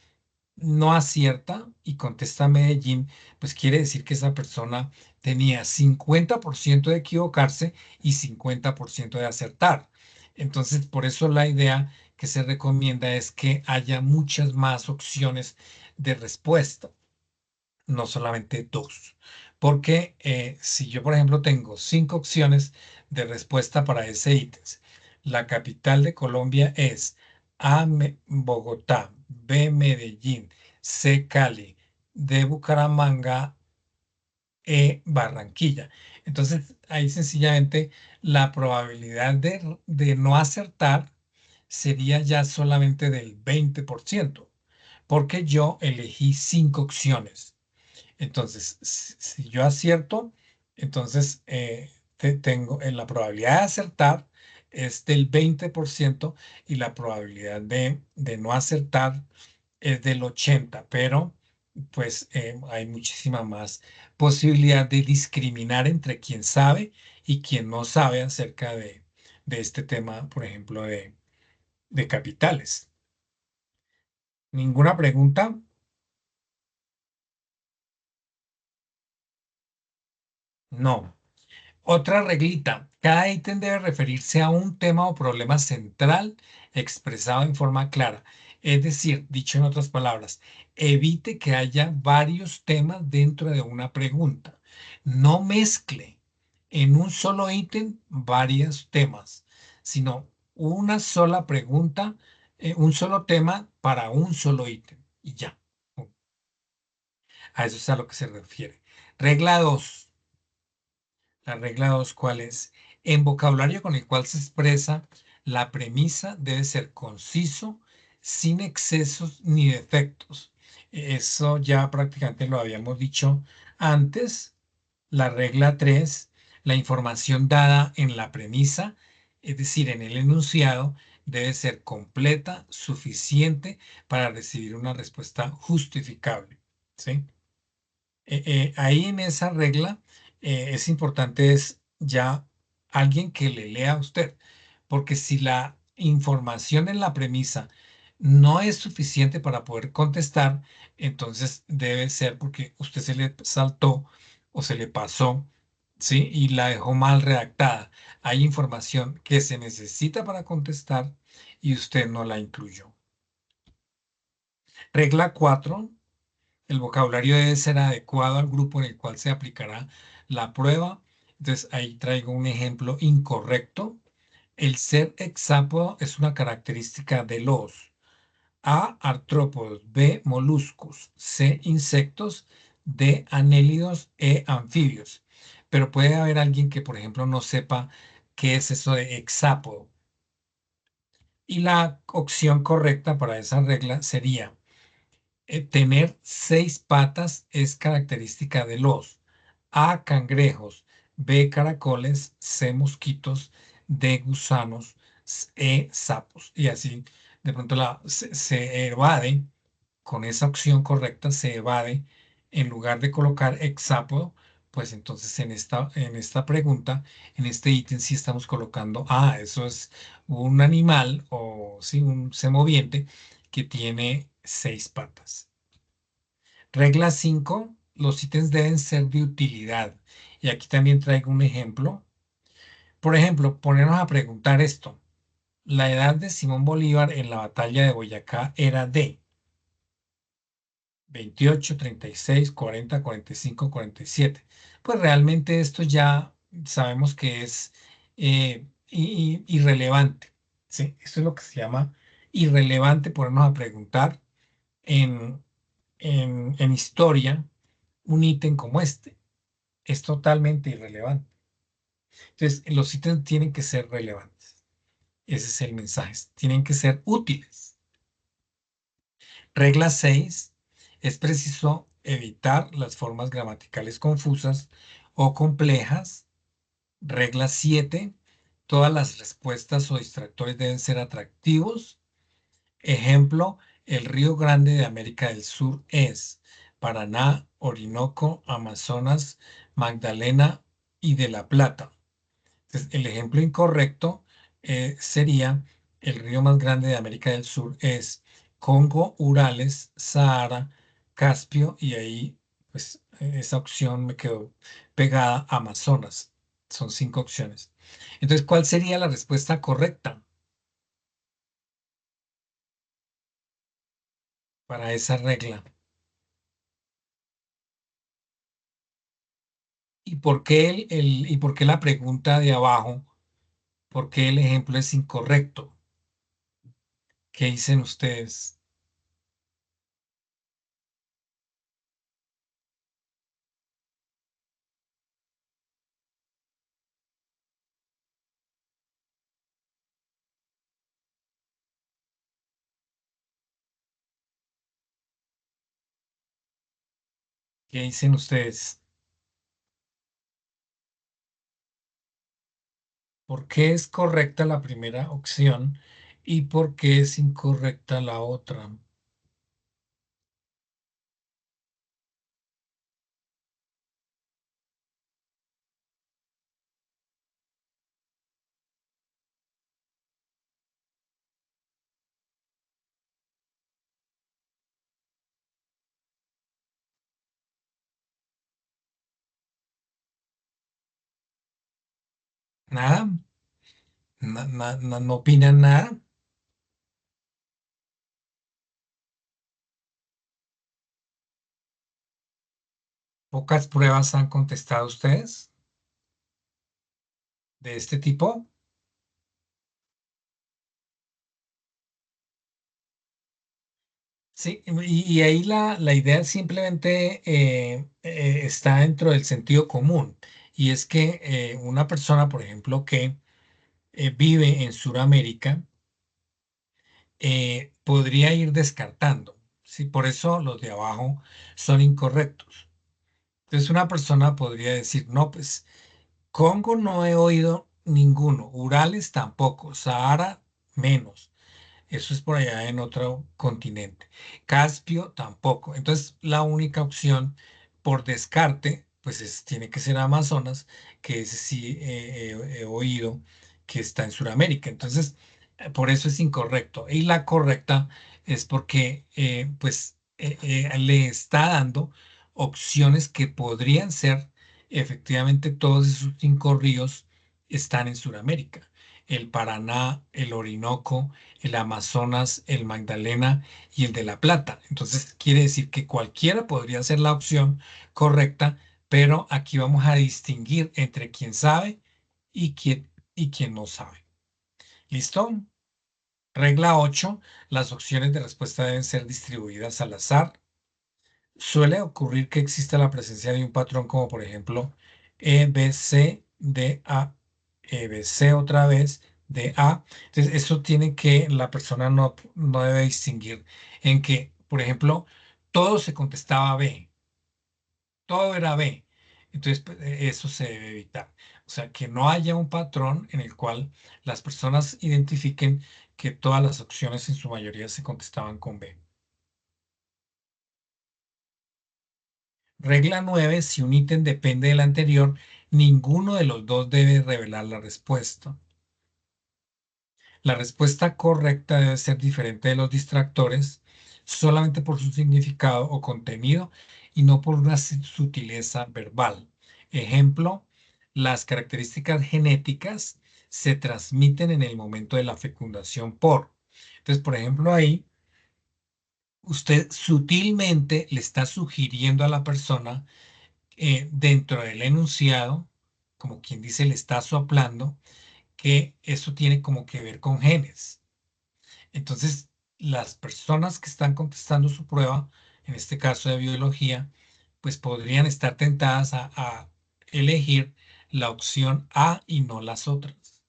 Speaker 2: no acierta y contesta Medellín, pues quiere decir que esa persona tenía 50% de equivocarse y 50% de acertar. Entonces, por eso la idea que se recomienda es que haya muchas más opciones de respuesta, no solamente dos. Porque si yo, por ejemplo, tengo 5 opciones de respuesta para ese ítem, la capital de Colombia es A, Bogotá, B, Medellín, C, Cali, D, Bucaramanga, E, Barranquilla. Entonces, ahí sencillamente la probabilidad de no acertar sería ya solamente del 20%, porque yo elegí 5 opciones. Entonces, si yo acierto, entonces tengo la probabilidad de acertar es del 20% y la probabilidad de no acertar es del 80%, pero pues hay muchísima más posibilidad de discriminar entre quien sabe y quien no sabe acerca de este tema, por ejemplo, de capitales. ¿Ninguna pregunta? No. Otra reglita. Cada ítem debe referirse a un tema o problema central expresado en forma clara. Es decir, dicho en otras palabras, evite que haya varios temas dentro de una pregunta. No mezcle en un solo ítem varios temas, sino una sola pregunta, un solo tema para un solo ítem. Y ya. A eso es a lo que se refiere. Regla 2. La regla 2, ¿cuál es? En vocabulario con el cual se expresa, la premisa debe ser conciso, sin excesos ni defectos. Eso ya prácticamente lo habíamos dicho antes. La regla 3, la información dada en la premisa, es decir, en el enunciado, debe ser completa, suficiente para recibir una respuesta justificable. ¿Sí? Ahí en esa regla es importante es ya alguien que le lea a usted, porque si la información en la premisa no es suficiente para poder contestar, entonces debe ser porque usted se le saltó o se le pasó, ¿sí? Y la dejó mal redactada. Hay información que se necesita para contestar y usted no la incluyó. Regla 4. El vocabulario debe ser adecuado al grupo en el cual se aplicará la prueba. Entonces ahí traigo un ejemplo incorrecto. El ser hexápodo es una característica de los A, artrópodos, B, moluscos, C, insectos, D, anélidos, E, anfibios. Pero puede haber alguien que, por ejemplo, no sepa qué es eso de hexápodo. Y la opción correcta para esa regla sería tener 6 patas es característica de los A, cangrejos, B, caracoles, C, mosquitos, D, gusanos, E, sapos. Y así de pronto se evade, con esa opción correcta, se evade, en lugar de colocar hexápodo, pues entonces en esta pregunta, en este ítem sí estamos colocando, eso es un animal o sí, un semoviente que tiene 6 patas. Regla 5. Los ítems deben ser de utilidad. Y aquí también traigo un ejemplo. Por ejemplo, ponernos a preguntar esto. La edad de Simón Bolívar en la batalla de Boyacá era de 28, 36, 40, 45, 47. Pues realmente esto ya sabemos que es irrelevante. ¿Sí? Esto es lo que se llama irrelevante ponernos a preguntar en, en historia un ítem como este. Es totalmente irrelevante. Entonces, los ítems tienen que ser relevantes. Ese es el mensaje. Tienen que ser útiles. Regla 6. Es preciso evitar las formas gramaticales confusas o complejas. Regla 7. Todas las respuestas o distractores deben ser atractivos. Ejemplo, el río Grande de América del Sur es Paraná, Orinoco, Amazonas, Magdalena y de la Plata. Entonces, el ejemplo incorrecto sería el río más grande de América del Sur es Congo, Urales, Sahara, Caspio y ahí pues esa opción me quedó pegada Amazonas. Son 5 opciones. Entonces, ¿cuál sería la respuesta correcta para esa regla? ¿Y por qué y por qué la pregunta de abajo? ¿Por qué el ejemplo es incorrecto? ¿Qué dicen ustedes? ¿Qué dicen ustedes? ¿Por qué es correcta la primera opción y por qué es incorrecta la otra? ¿Nada? ¿No opinan nada? ¿Pocas pruebas han contestado ustedes de este tipo? Sí, y ahí la idea simplemente está dentro del sentido común. Y es que una persona, por ejemplo, que vive en Sudamérica, podría ir descartando. ¿Sí? Por eso los de abajo son incorrectos. Entonces una persona podría decir, no, pues Congo no he oído ninguno, Urales tampoco, Sahara menos. Eso es por allá en otro continente. Caspio tampoco. Entonces, la única opción por descarte, pues tiene que ser Amazonas, que ese sí he oído que está en Sudamérica. Entonces, por eso es incorrecto. Y la correcta es porque, le está dando opciones que podrían ser, efectivamente, todos esos 5 ríos están en Sudamérica. El Paraná, el Orinoco, el Amazonas, el Magdalena y el de La Plata. Entonces, quiere decir que cualquiera podría ser la opción correcta, pero aquí vamos a distinguir entre quien sabe y quien no sabe. ¿Listo? Regla 8. Las opciones de respuesta deben ser distribuidas al azar. Suele ocurrir que exista la presencia de un patrón como por ejemplo EBC, DA, EBC otra vez, DA. Entonces eso tiene que, la persona no debe distinguir en que, por ejemplo, todo se contestaba B, todo era B. Entonces eso se debe evitar. O sea, que no haya un patrón en el cual las personas identifiquen que todas las opciones en su mayoría se contestaban con B. Regla 9. Si un ítem depende del anterior, ninguno de los dos debe revelar la respuesta. La respuesta correcta debe ser diferente de los distractores solamente por su significado o contenido y no por una sutileza verbal. Ejemplo, las características genéticas se transmiten en el momento de la fecundación por. Entonces, por ejemplo, ahí usted sutilmente le está sugiriendo a la persona dentro del enunciado, como quien dice, le está soplando, que eso tiene como que ver con genes. Entonces, las personas que están contestando su prueba, en este caso de biología, pues podrían estar tentadas a elegir la opción A y no las otras.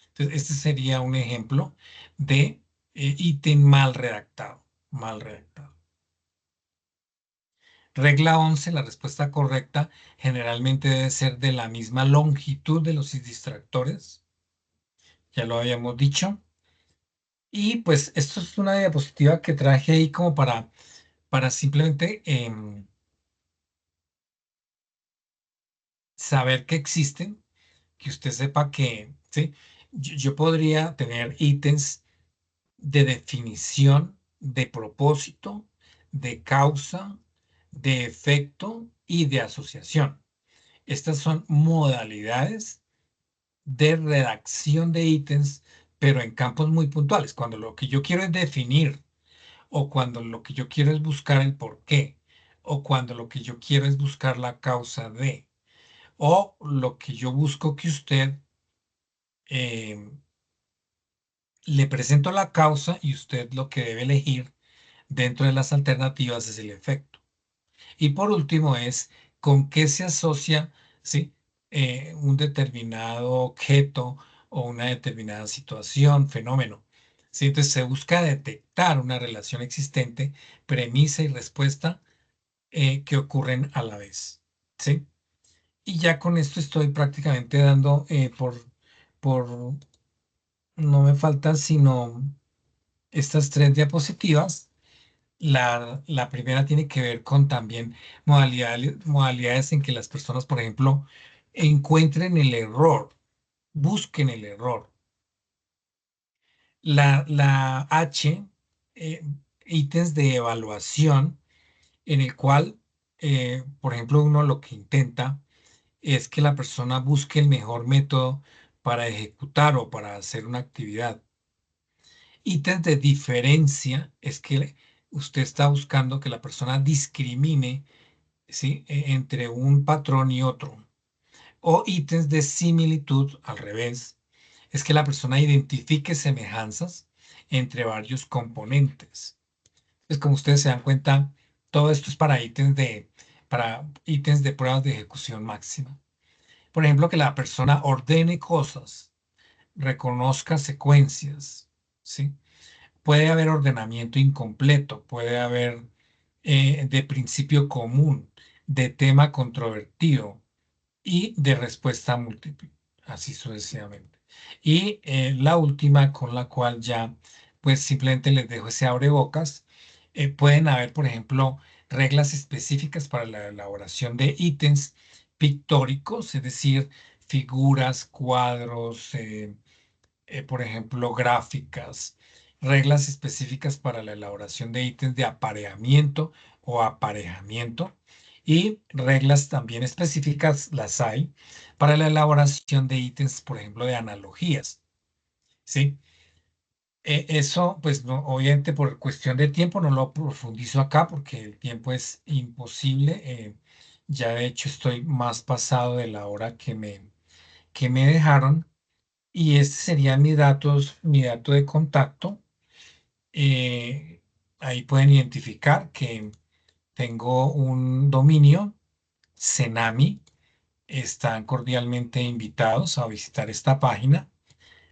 Speaker 2: Entonces, este sería un ejemplo de ítem mal redactado, mal redactado. Regla 11. La respuesta correcta generalmente debe ser de la misma longitud de los distractores. Ya lo habíamos dicho. Y pues esto es una diapositiva que traje ahí como para simplemente saber que existen, que usted sepa que, ¿sí? Yo podría tener ítems de definición, de propósito, de causa, de efecto y de asociación. Estas son modalidades de redacción de ítems, pero en campos muy puntuales. Cuando lo que yo quiero es definir, o cuando lo que yo quiero es buscar el por qué, o cuando lo que yo quiero es buscar la causa de, o lo que yo busco que usted eh, le presento la causa y usted lo que debe elegir dentro de las alternativas es el efecto. Y por último es con qué se asocia, ¿sí? Un determinado objeto o una determinada situación, fenómeno. ¿Sí? Entonces se busca detectar una relación existente, premisa y respuesta que ocurren a la vez. ¿Sí? Y ya con esto estoy prácticamente dando por, no me faltan sino estas 3 diapositivas. La primera tiene que ver con también modalidades en que las personas, por ejemplo, encuentren el error, busquen el error. La H, eh, ítems de evaluación, en el cual, por ejemplo, uno lo que intenta es que la persona busque el mejor método para ejecutar o para hacer una actividad. Ítems de diferencia es que usted está buscando que la persona discrimine, ¿sí?, entre un patrón y otro. O ítems de similitud, al revés, es que la persona identifique semejanzas entre varios componentes. Pues como ustedes se dan cuenta, todo esto es para ítems de pruebas de ejecución máxima. Por ejemplo, que la persona ordene cosas, reconozca secuencias, ¿sí? Puede haber ordenamiento incompleto, puede haber de principio común, de tema controvertido y de respuesta múltiple, así sucesivamente. Y la última, con la cual ya pues simplemente les dejo ese abrebocas, pueden haber, por ejemplo, reglas específicas para la elaboración de ítems pictóricos, es decir, figuras, cuadros, por ejemplo, gráficas, reglas específicas para la elaboración de ítems de apareamiento o aparejamiento y reglas también específicas, las hay, para la elaboración de ítems, por ejemplo, de analogías. ¿Sí? Eso, pues, no, obviamente por cuestión de tiempo no lo profundizo acá porque el tiempo es imposible. Ya de hecho estoy más pasado de la hora que me dejaron. Y este sería mi dato de contacto. Eh, Ahí pueden identificar que tengo un dominio, Cenami. Están cordialmente invitados a visitar esta página,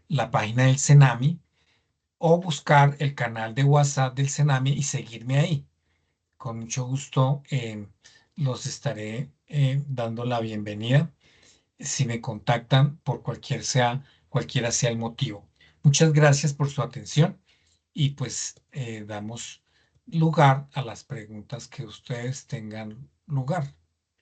Speaker 2: la página del Cenami, o buscar el canal de WhatsApp del Cenami y seguirme ahí. Con mucho gusto los estaré dando la bienvenida si me contactan por cualquiera sea el motivo. Muchas gracias por su atención y pues damos lugar a las preguntas que ustedes tengan lugar,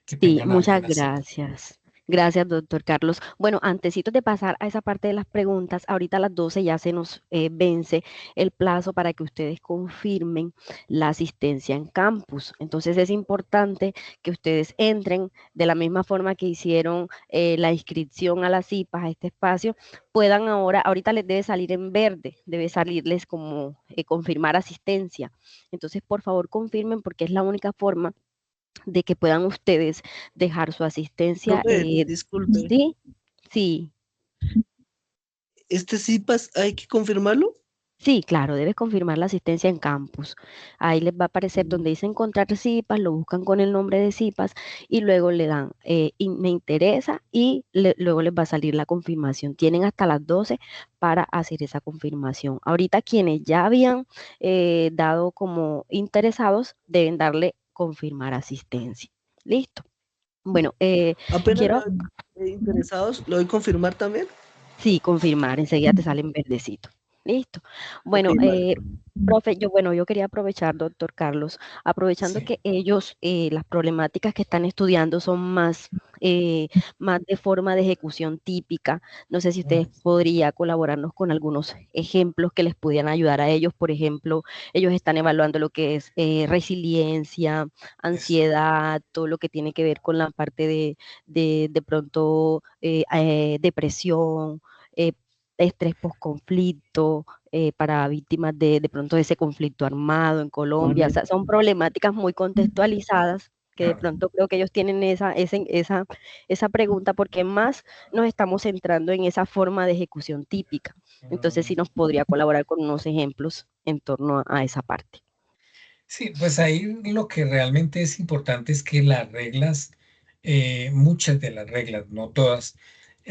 Speaker 2: que
Speaker 1: Sí,
Speaker 2: tengan a
Speaker 1: muchas
Speaker 2: bien hacer.
Speaker 1: gracias. Gracias, doctor Carlos. Bueno, antesito de pasar a esa parte de las preguntas, ahorita a las 12 ya se nos vence el plazo para que ustedes confirmen la asistencia en campus. Entonces es importante que ustedes entren de la misma forma que hicieron la inscripción a las CIPAS, a este espacio, puedan ahorita les debe salir en verde, debe salirles como confirmar asistencia. Entonces, por favor, confirmen porque es la única forma de que puedan ustedes dejar su asistencia.
Speaker 3: Profe, disculpe,
Speaker 1: Sí, sí,
Speaker 3: ¿este CIPAS hay que confirmarlo?
Speaker 1: sí, claro, debes confirmar la asistencia en campus. Ahí les va a aparecer donde dice encontrar CIPAS, lo buscan con el nombre de CIPAS y luego le dan y me interesa y luego les va a salir la confirmación. Tienen hasta las 12 para hacer esa confirmación. Ahorita quienes ya habían dado como interesados deben darle confirmar asistencia. Listo. Bueno,
Speaker 3: Apenas
Speaker 1: quiero,
Speaker 3: interesados, ¿lo doy confirmar también?
Speaker 1: sí, confirmar, enseguida te salen verdecito. Listo.
Speaker 3: Ok,
Speaker 1: Bueno,
Speaker 3: vale.
Speaker 1: profe, yo quería aprovechar, doctor Carlos, aprovechando
Speaker 2: Sí,
Speaker 1: que ellos, las problemáticas que están estudiando son más de forma de ejecución típica. No sé si ustedes podría colaborarnos con algunos ejemplos que les pudieran ayudar a ellos. Por ejemplo, ellos están evaluando lo que es resiliencia,
Speaker 2: eso.
Speaker 1: ansiedad, todo lo que tiene que ver con la parte de pronto depresión, eh, estrés post-conflicto, para víctimas de pronto de ese conflicto armado en Colombia. O sea, son problemáticas muy contextualizadas que de
Speaker 2: Claro.
Speaker 1: pronto creo que ellos tienen esa pregunta porque más nos estamos centrando en esa forma de ejecución típica. Entonces, sí nos podría colaborar con unos ejemplos en torno a esa parte.
Speaker 2: Sí, pues ahí lo que realmente es importante es que las reglas, muchas de las reglas, no todas,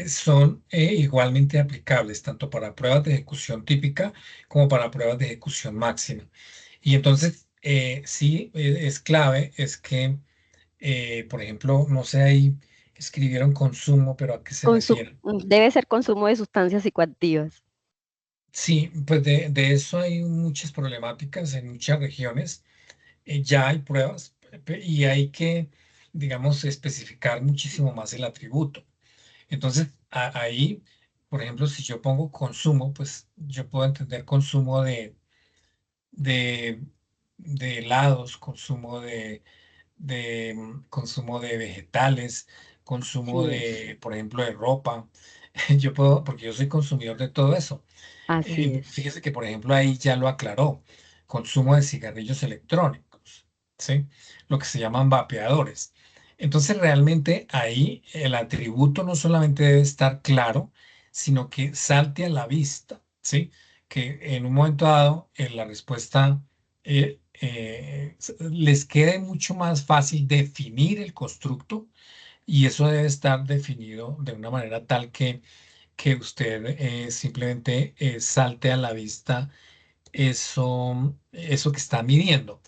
Speaker 2: son igualmente aplicables tanto para pruebas de ejecución típica como para pruebas de ejecución máxima. Y entonces, sí, es clave, es que, por ejemplo, no sé, ahí escribieron consumo, pero ¿a qué se refieren?
Speaker 1: Debe ser consumo de sustancias psicoactivas.
Speaker 2: Sí, pues de eso hay muchas problemáticas en muchas regiones. Ya hay pruebas y hay que, digamos, especificar muchísimo más el atributo. Entonces, ahí, por ejemplo, si yo pongo consumo, pues yo puedo entender consumo de, de helados, consumo de vegetales, consumo
Speaker 1: Sí.
Speaker 2: de, por ejemplo, de ropa. Yo puedo, porque yo soy consumidor de todo eso.
Speaker 1: Así es.
Speaker 2: Fíjese que, por ejemplo, ahí ya lo aclaró, consumo de cigarrillos electrónicos, ¿sí? Lo que se llaman vapeadores. Entonces, realmente ahí el atributo no solamente debe estar claro, sino que salte a la vista, ¿sí? Que en un momento dado, en la respuesta les quede mucho más fácil definir el constructo y eso debe estar definido de una manera tal que usted simplemente salte a la vista eso que está midiendo.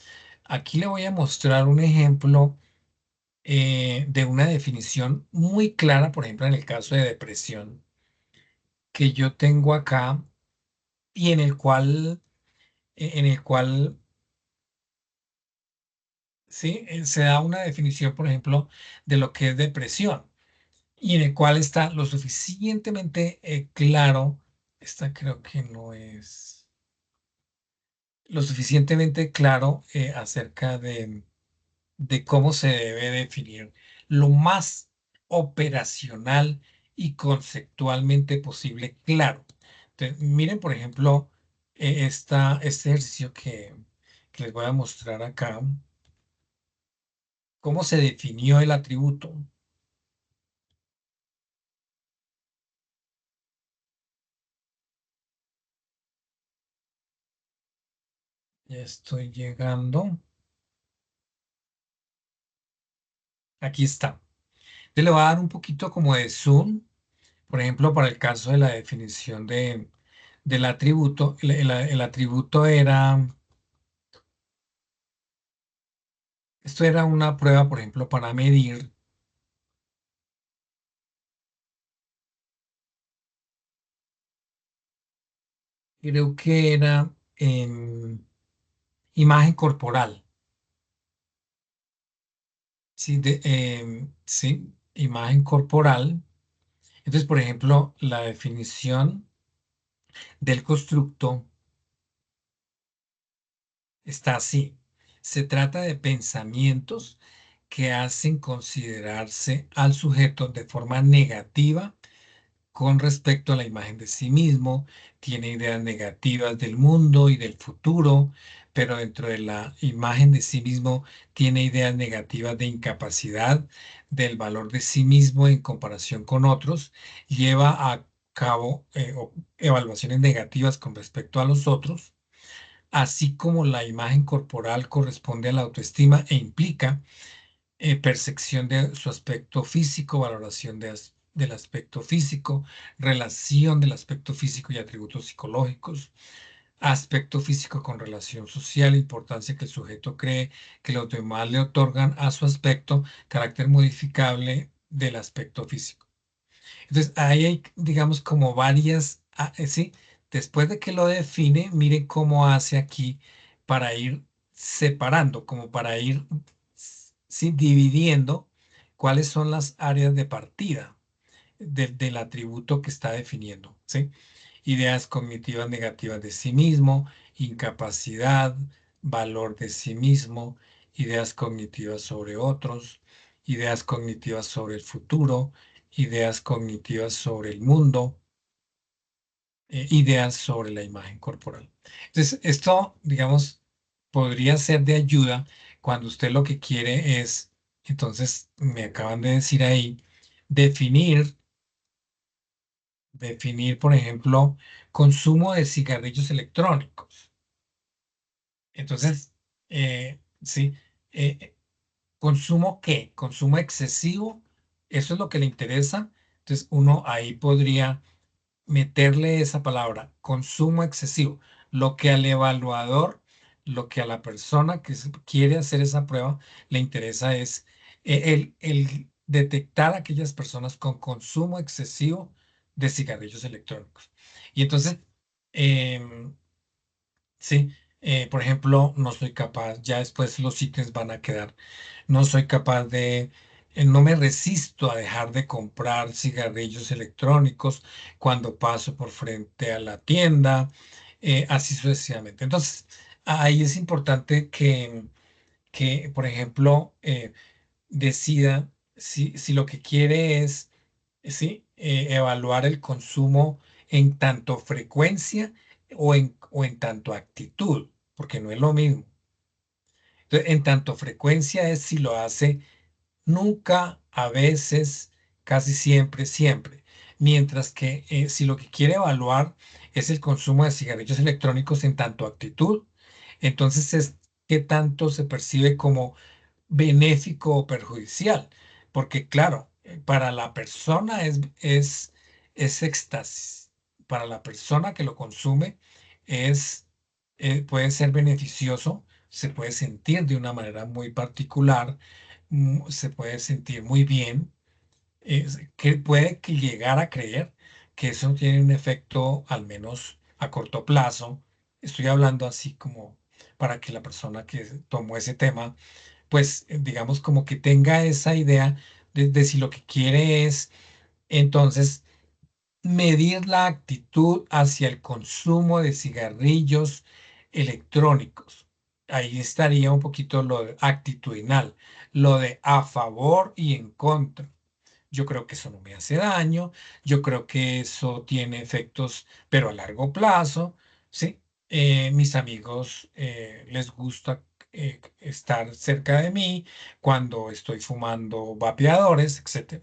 Speaker 2: Aquí le voy a mostrar un ejemplo de una definición muy clara, por ejemplo, en el caso de depresión que yo tengo acá y en el cual sí, se da una definición, por ejemplo, de lo que es depresión y en el cual está lo suficientemente claro. Esta creo que no es lo suficientemente claro acerca de cómo se debe definir lo más operacional y conceptualmente posible claro. Entonces, miren, por ejemplo, este ejercicio que les voy a mostrar acá, cómo se definió el atributo. Ya estoy llegando. Aquí está. Entonces le voy a dar un poquito como de zoom, por ejemplo, para el caso de la definición del atributo. El atributo era, esto era una prueba, por ejemplo, para medir, creo que era imagen corporal. Sí, sí, imagen corporal. Entonces, por ejemplo, la definición del constructo está así. Se trata de pensamientos que hacen considerarse al sujeto de forma negativa con respecto a la imagen de sí mismo, tiene ideas negativas del mundo y del futuro, pero dentro de la imagen de sí mismo tiene ideas negativas de incapacidad, del valor de sí mismo en comparación con otros, lleva a cabo evaluaciones negativas con respecto a los otros, así como la imagen corporal corresponde a la autoestima e implica percepción de su aspecto físico, valoración del aspecto físico, relación del aspecto físico y atributos psicológicos, aspecto físico con relación social, importancia que el sujeto cree que los demás le otorgan a su aspecto, carácter modificable del aspecto físico. Entonces, ahí hay, digamos, como varias, ¿sí? Después de que lo define, mire cómo hace aquí para ir separando, como para ir, sí, dividiendo cuáles son las áreas de partida del atributo que está definiendo, ¿sí? Ideas cognitivas negativas de sí mismo, incapacidad, valor de sí mismo, ideas cognitivas sobre otros, ideas cognitivas sobre el futuro, ideas cognitivas sobre el mundo, ideas sobre la imagen corporal. Entonces, esto, digamos, podría ser de ayuda cuando usted lo que quiere es, entonces, me acaban de decir ahí, definir por ejemplo, consumo de cigarrillos electrónicos. Entonces, sí, ¿consumo qué? ¿Consumo excesivo? Eso es lo que le interesa. Entonces, uno ahí podría meterle esa palabra, consumo excesivo, lo que al evaluador, lo que a la persona que quiere hacer esa prueba le interesa es el detectar a aquellas personas con consumo excesivo de cigarrillos electrónicos. Y entonces, em, sí, por ejemplo, no soy capaz, ya después los ítems van a quedar, no soy capaz no me resisto a dejar de comprar cigarrillos electrónicos cuando paso por frente a la tienda, así sucesivamente. Entonces, ahí es importante que por ejemplo, decida si lo que quiere es, ¿sí? evaluar el consumo en tanto frecuencia o en tanto actitud, porque no es lo mismo. Entonces, en tanto frecuencia es si lo hace nunca, a veces, casi siempre, siempre. Mientras que si lo que quiere evaluar es el consumo de cigarrillos electrónicos en tanto actitud, entonces es qué tanto se percibe como benéfico o perjudicial. Porque claro, para la persona es éxtasis. Para la persona que lo consume es, puede ser beneficioso, se puede sentir de una manera muy particular, se puede sentir muy bien, que puede que llegar a creer que eso tiene un efecto, al menos a corto plazo. Estoy hablando así como para que la persona que tomó ese tema, pues digamos como que tenga esa idea de si lo que quiere es entonces medir la actitud hacia el consumo de cigarrillos electrónicos. Ahí estaría un poquito lo actitudinal, lo de a favor y en contra. Yo creo que eso no me hace daño, yo creo que eso tiene efectos, pero a largo plazo, ¿sí? Mis amigos les gusta estar cerca de mí cuando estoy fumando vapeadores, etc.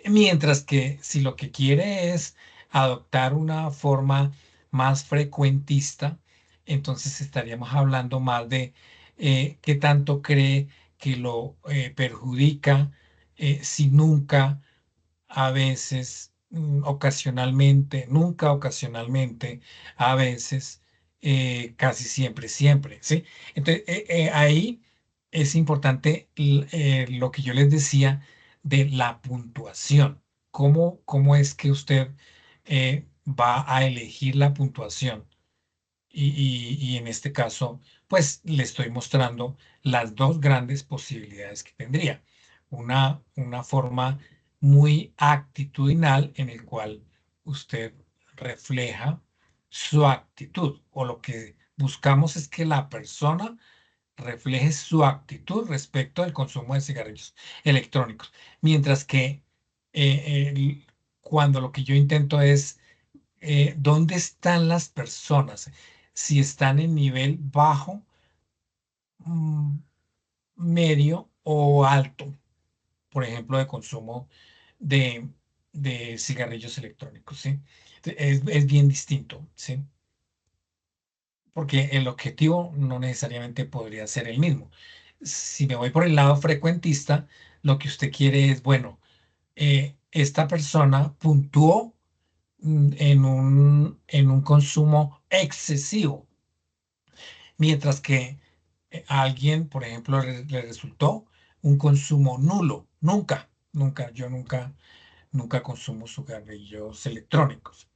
Speaker 2: Mientras que si lo que quiere es adoptar una forma más frecuentista, entonces estaríamos hablando más de qué tanto cree que lo perjudica si nunca, a veces, ocasionalmente, nunca ocasionalmente, a veces, casi siempre, siempre, ¿sí? Entonces, ahí es importante lo que yo les decía de la puntuación. ¿Cómo es que usted va a elegir la puntuación? Y en este caso, pues le estoy mostrando las dos grandes posibilidades que tendría. Una forma muy actitudinal en el cual usted refleja su actitud, o lo que buscamos es que la persona refleje su actitud respecto al consumo de cigarrillos electrónicos. Mientras que cuando lo que yo intento es dónde están las personas, si están en nivel bajo, mm, medio o alto, por ejemplo, de consumo de, de cigarrillos electrónicos, ¿sí? Es bien distinto, ¿sí? Porque el objetivo no necesariamente podría ser el mismo. Si me voy por el lado frecuentista, lo que usted quiere es, bueno, esta persona puntuó en un consumo excesivo, mientras que a alguien, por ejemplo, le resultó un consumo nulo. Yo nunca consumo cigarrillos electrónicos.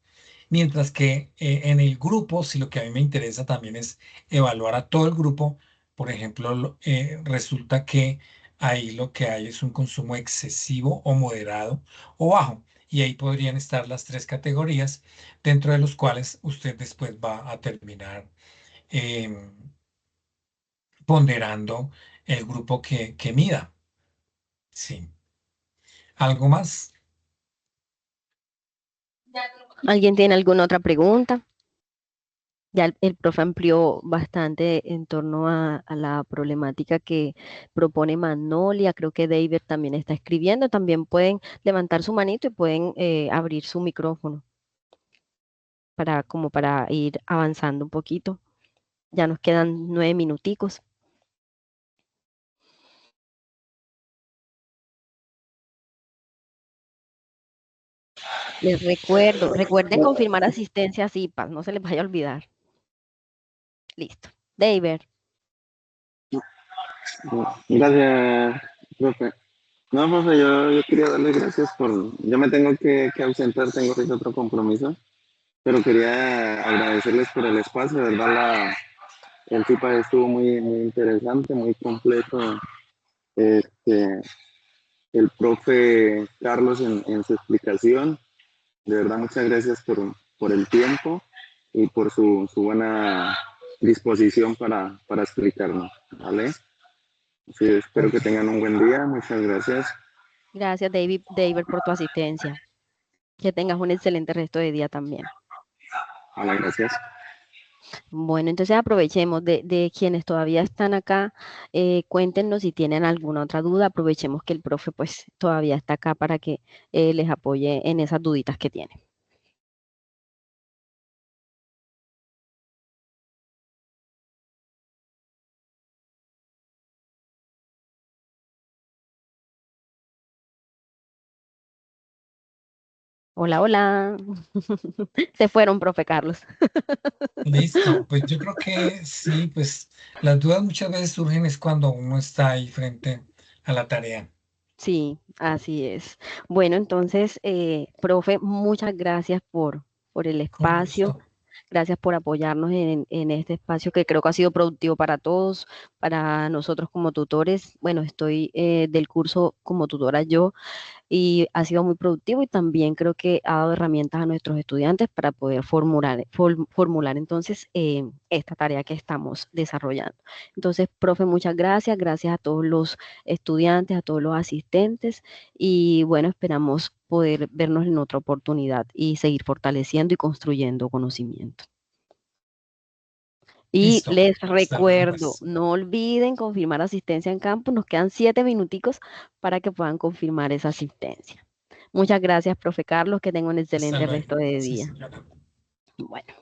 Speaker 2: Mientras que en el grupo, si lo que a mí me interesa también es evaluar a todo el grupo, por ejemplo, resulta que ahí lo que hay es un consumo excesivo o moderado o bajo. Y ahí podrían estar las tres categorías, dentro de los cuales usted después va a terminar em, ponderando el grupo que mida. Sí. ¿Algo más?
Speaker 1: ¿Alguien tiene alguna otra pregunta? Ya el profe amplió bastante en torno a la problemática que propone Magnolia. Creo que David también está escribiendo. También pueden levantar su manito y pueden abrir su micrófono como para ir avanzando un poquito. Ya nos quedan 9 minuticos. Les recuerden confirmar asistencia a CIPAS, no se les vaya a olvidar. Listo. David.
Speaker 4: Gracias, profe. No, profe, yo quería darle gracias yo me tengo que ausentar, tengo ahorita otro compromiso, pero quería agradecerles por el espacio, de verdad el FIPA estuvo muy interesante, muy completo. Este, el profe Carlos en su explicación, de verdad muchas gracias por el tiempo y por su buena disposición para explicarnos, ¿vale? Sí, espero que tengan un buen día, muchas gracias.
Speaker 1: Gracias, David, por tu asistencia. Que tengas un excelente resto de día también.
Speaker 4: Vale, gracias.
Speaker 1: Bueno, entonces aprovechemos de quienes todavía están acá, cuéntenos si tienen alguna otra duda, aprovechemos que el profe pues todavía está acá para que les apoye en esas duditas que tienen. Hola, hola. Se fueron, profe Carlos.
Speaker 2: Listo, pues yo creo que sí, pues las dudas muchas veces surgen es cuando uno está ahí frente a la tarea.
Speaker 1: Sí, así es. Bueno, entonces, profe, muchas gracias por el
Speaker 2: Con
Speaker 1: espacio.
Speaker 2: gusto.
Speaker 1: Gracias por apoyarnos en este espacio que creo que ha sido productivo para todos, para nosotros como tutores. Bueno, estoy del curso como tutora yo y ha sido muy productivo y también creo que ha dado herramientas a nuestros estudiantes para poder formular entonces esta tarea que estamos desarrollando. Entonces, profe, muchas gracias, gracias a todos los estudiantes, a todos los asistentes y bueno, esperamos poder vernos en otra oportunidad y seguir fortaleciendo y construyendo conocimiento. Y
Speaker 2: Listo.
Speaker 1: les
Speaker 2: Hasta luego,
Speaker 1: recuerdo,
Speaker 2: pues.
Speaker 1: no olviden confirmar asistencia en campo. Nos quedan 7 minuticos para que puedan confirmar esa asistencia. Muchas gracias, profe Carlos. Que tenga un
Speaker 2: Hasta
Speaker 1: excelente
Speaker 2: luego.
Speaker 1: resto de
Speaker 2: Sí,
Speaker 1: día.
Speaker 2: señora.
Speaker 1: Bueno.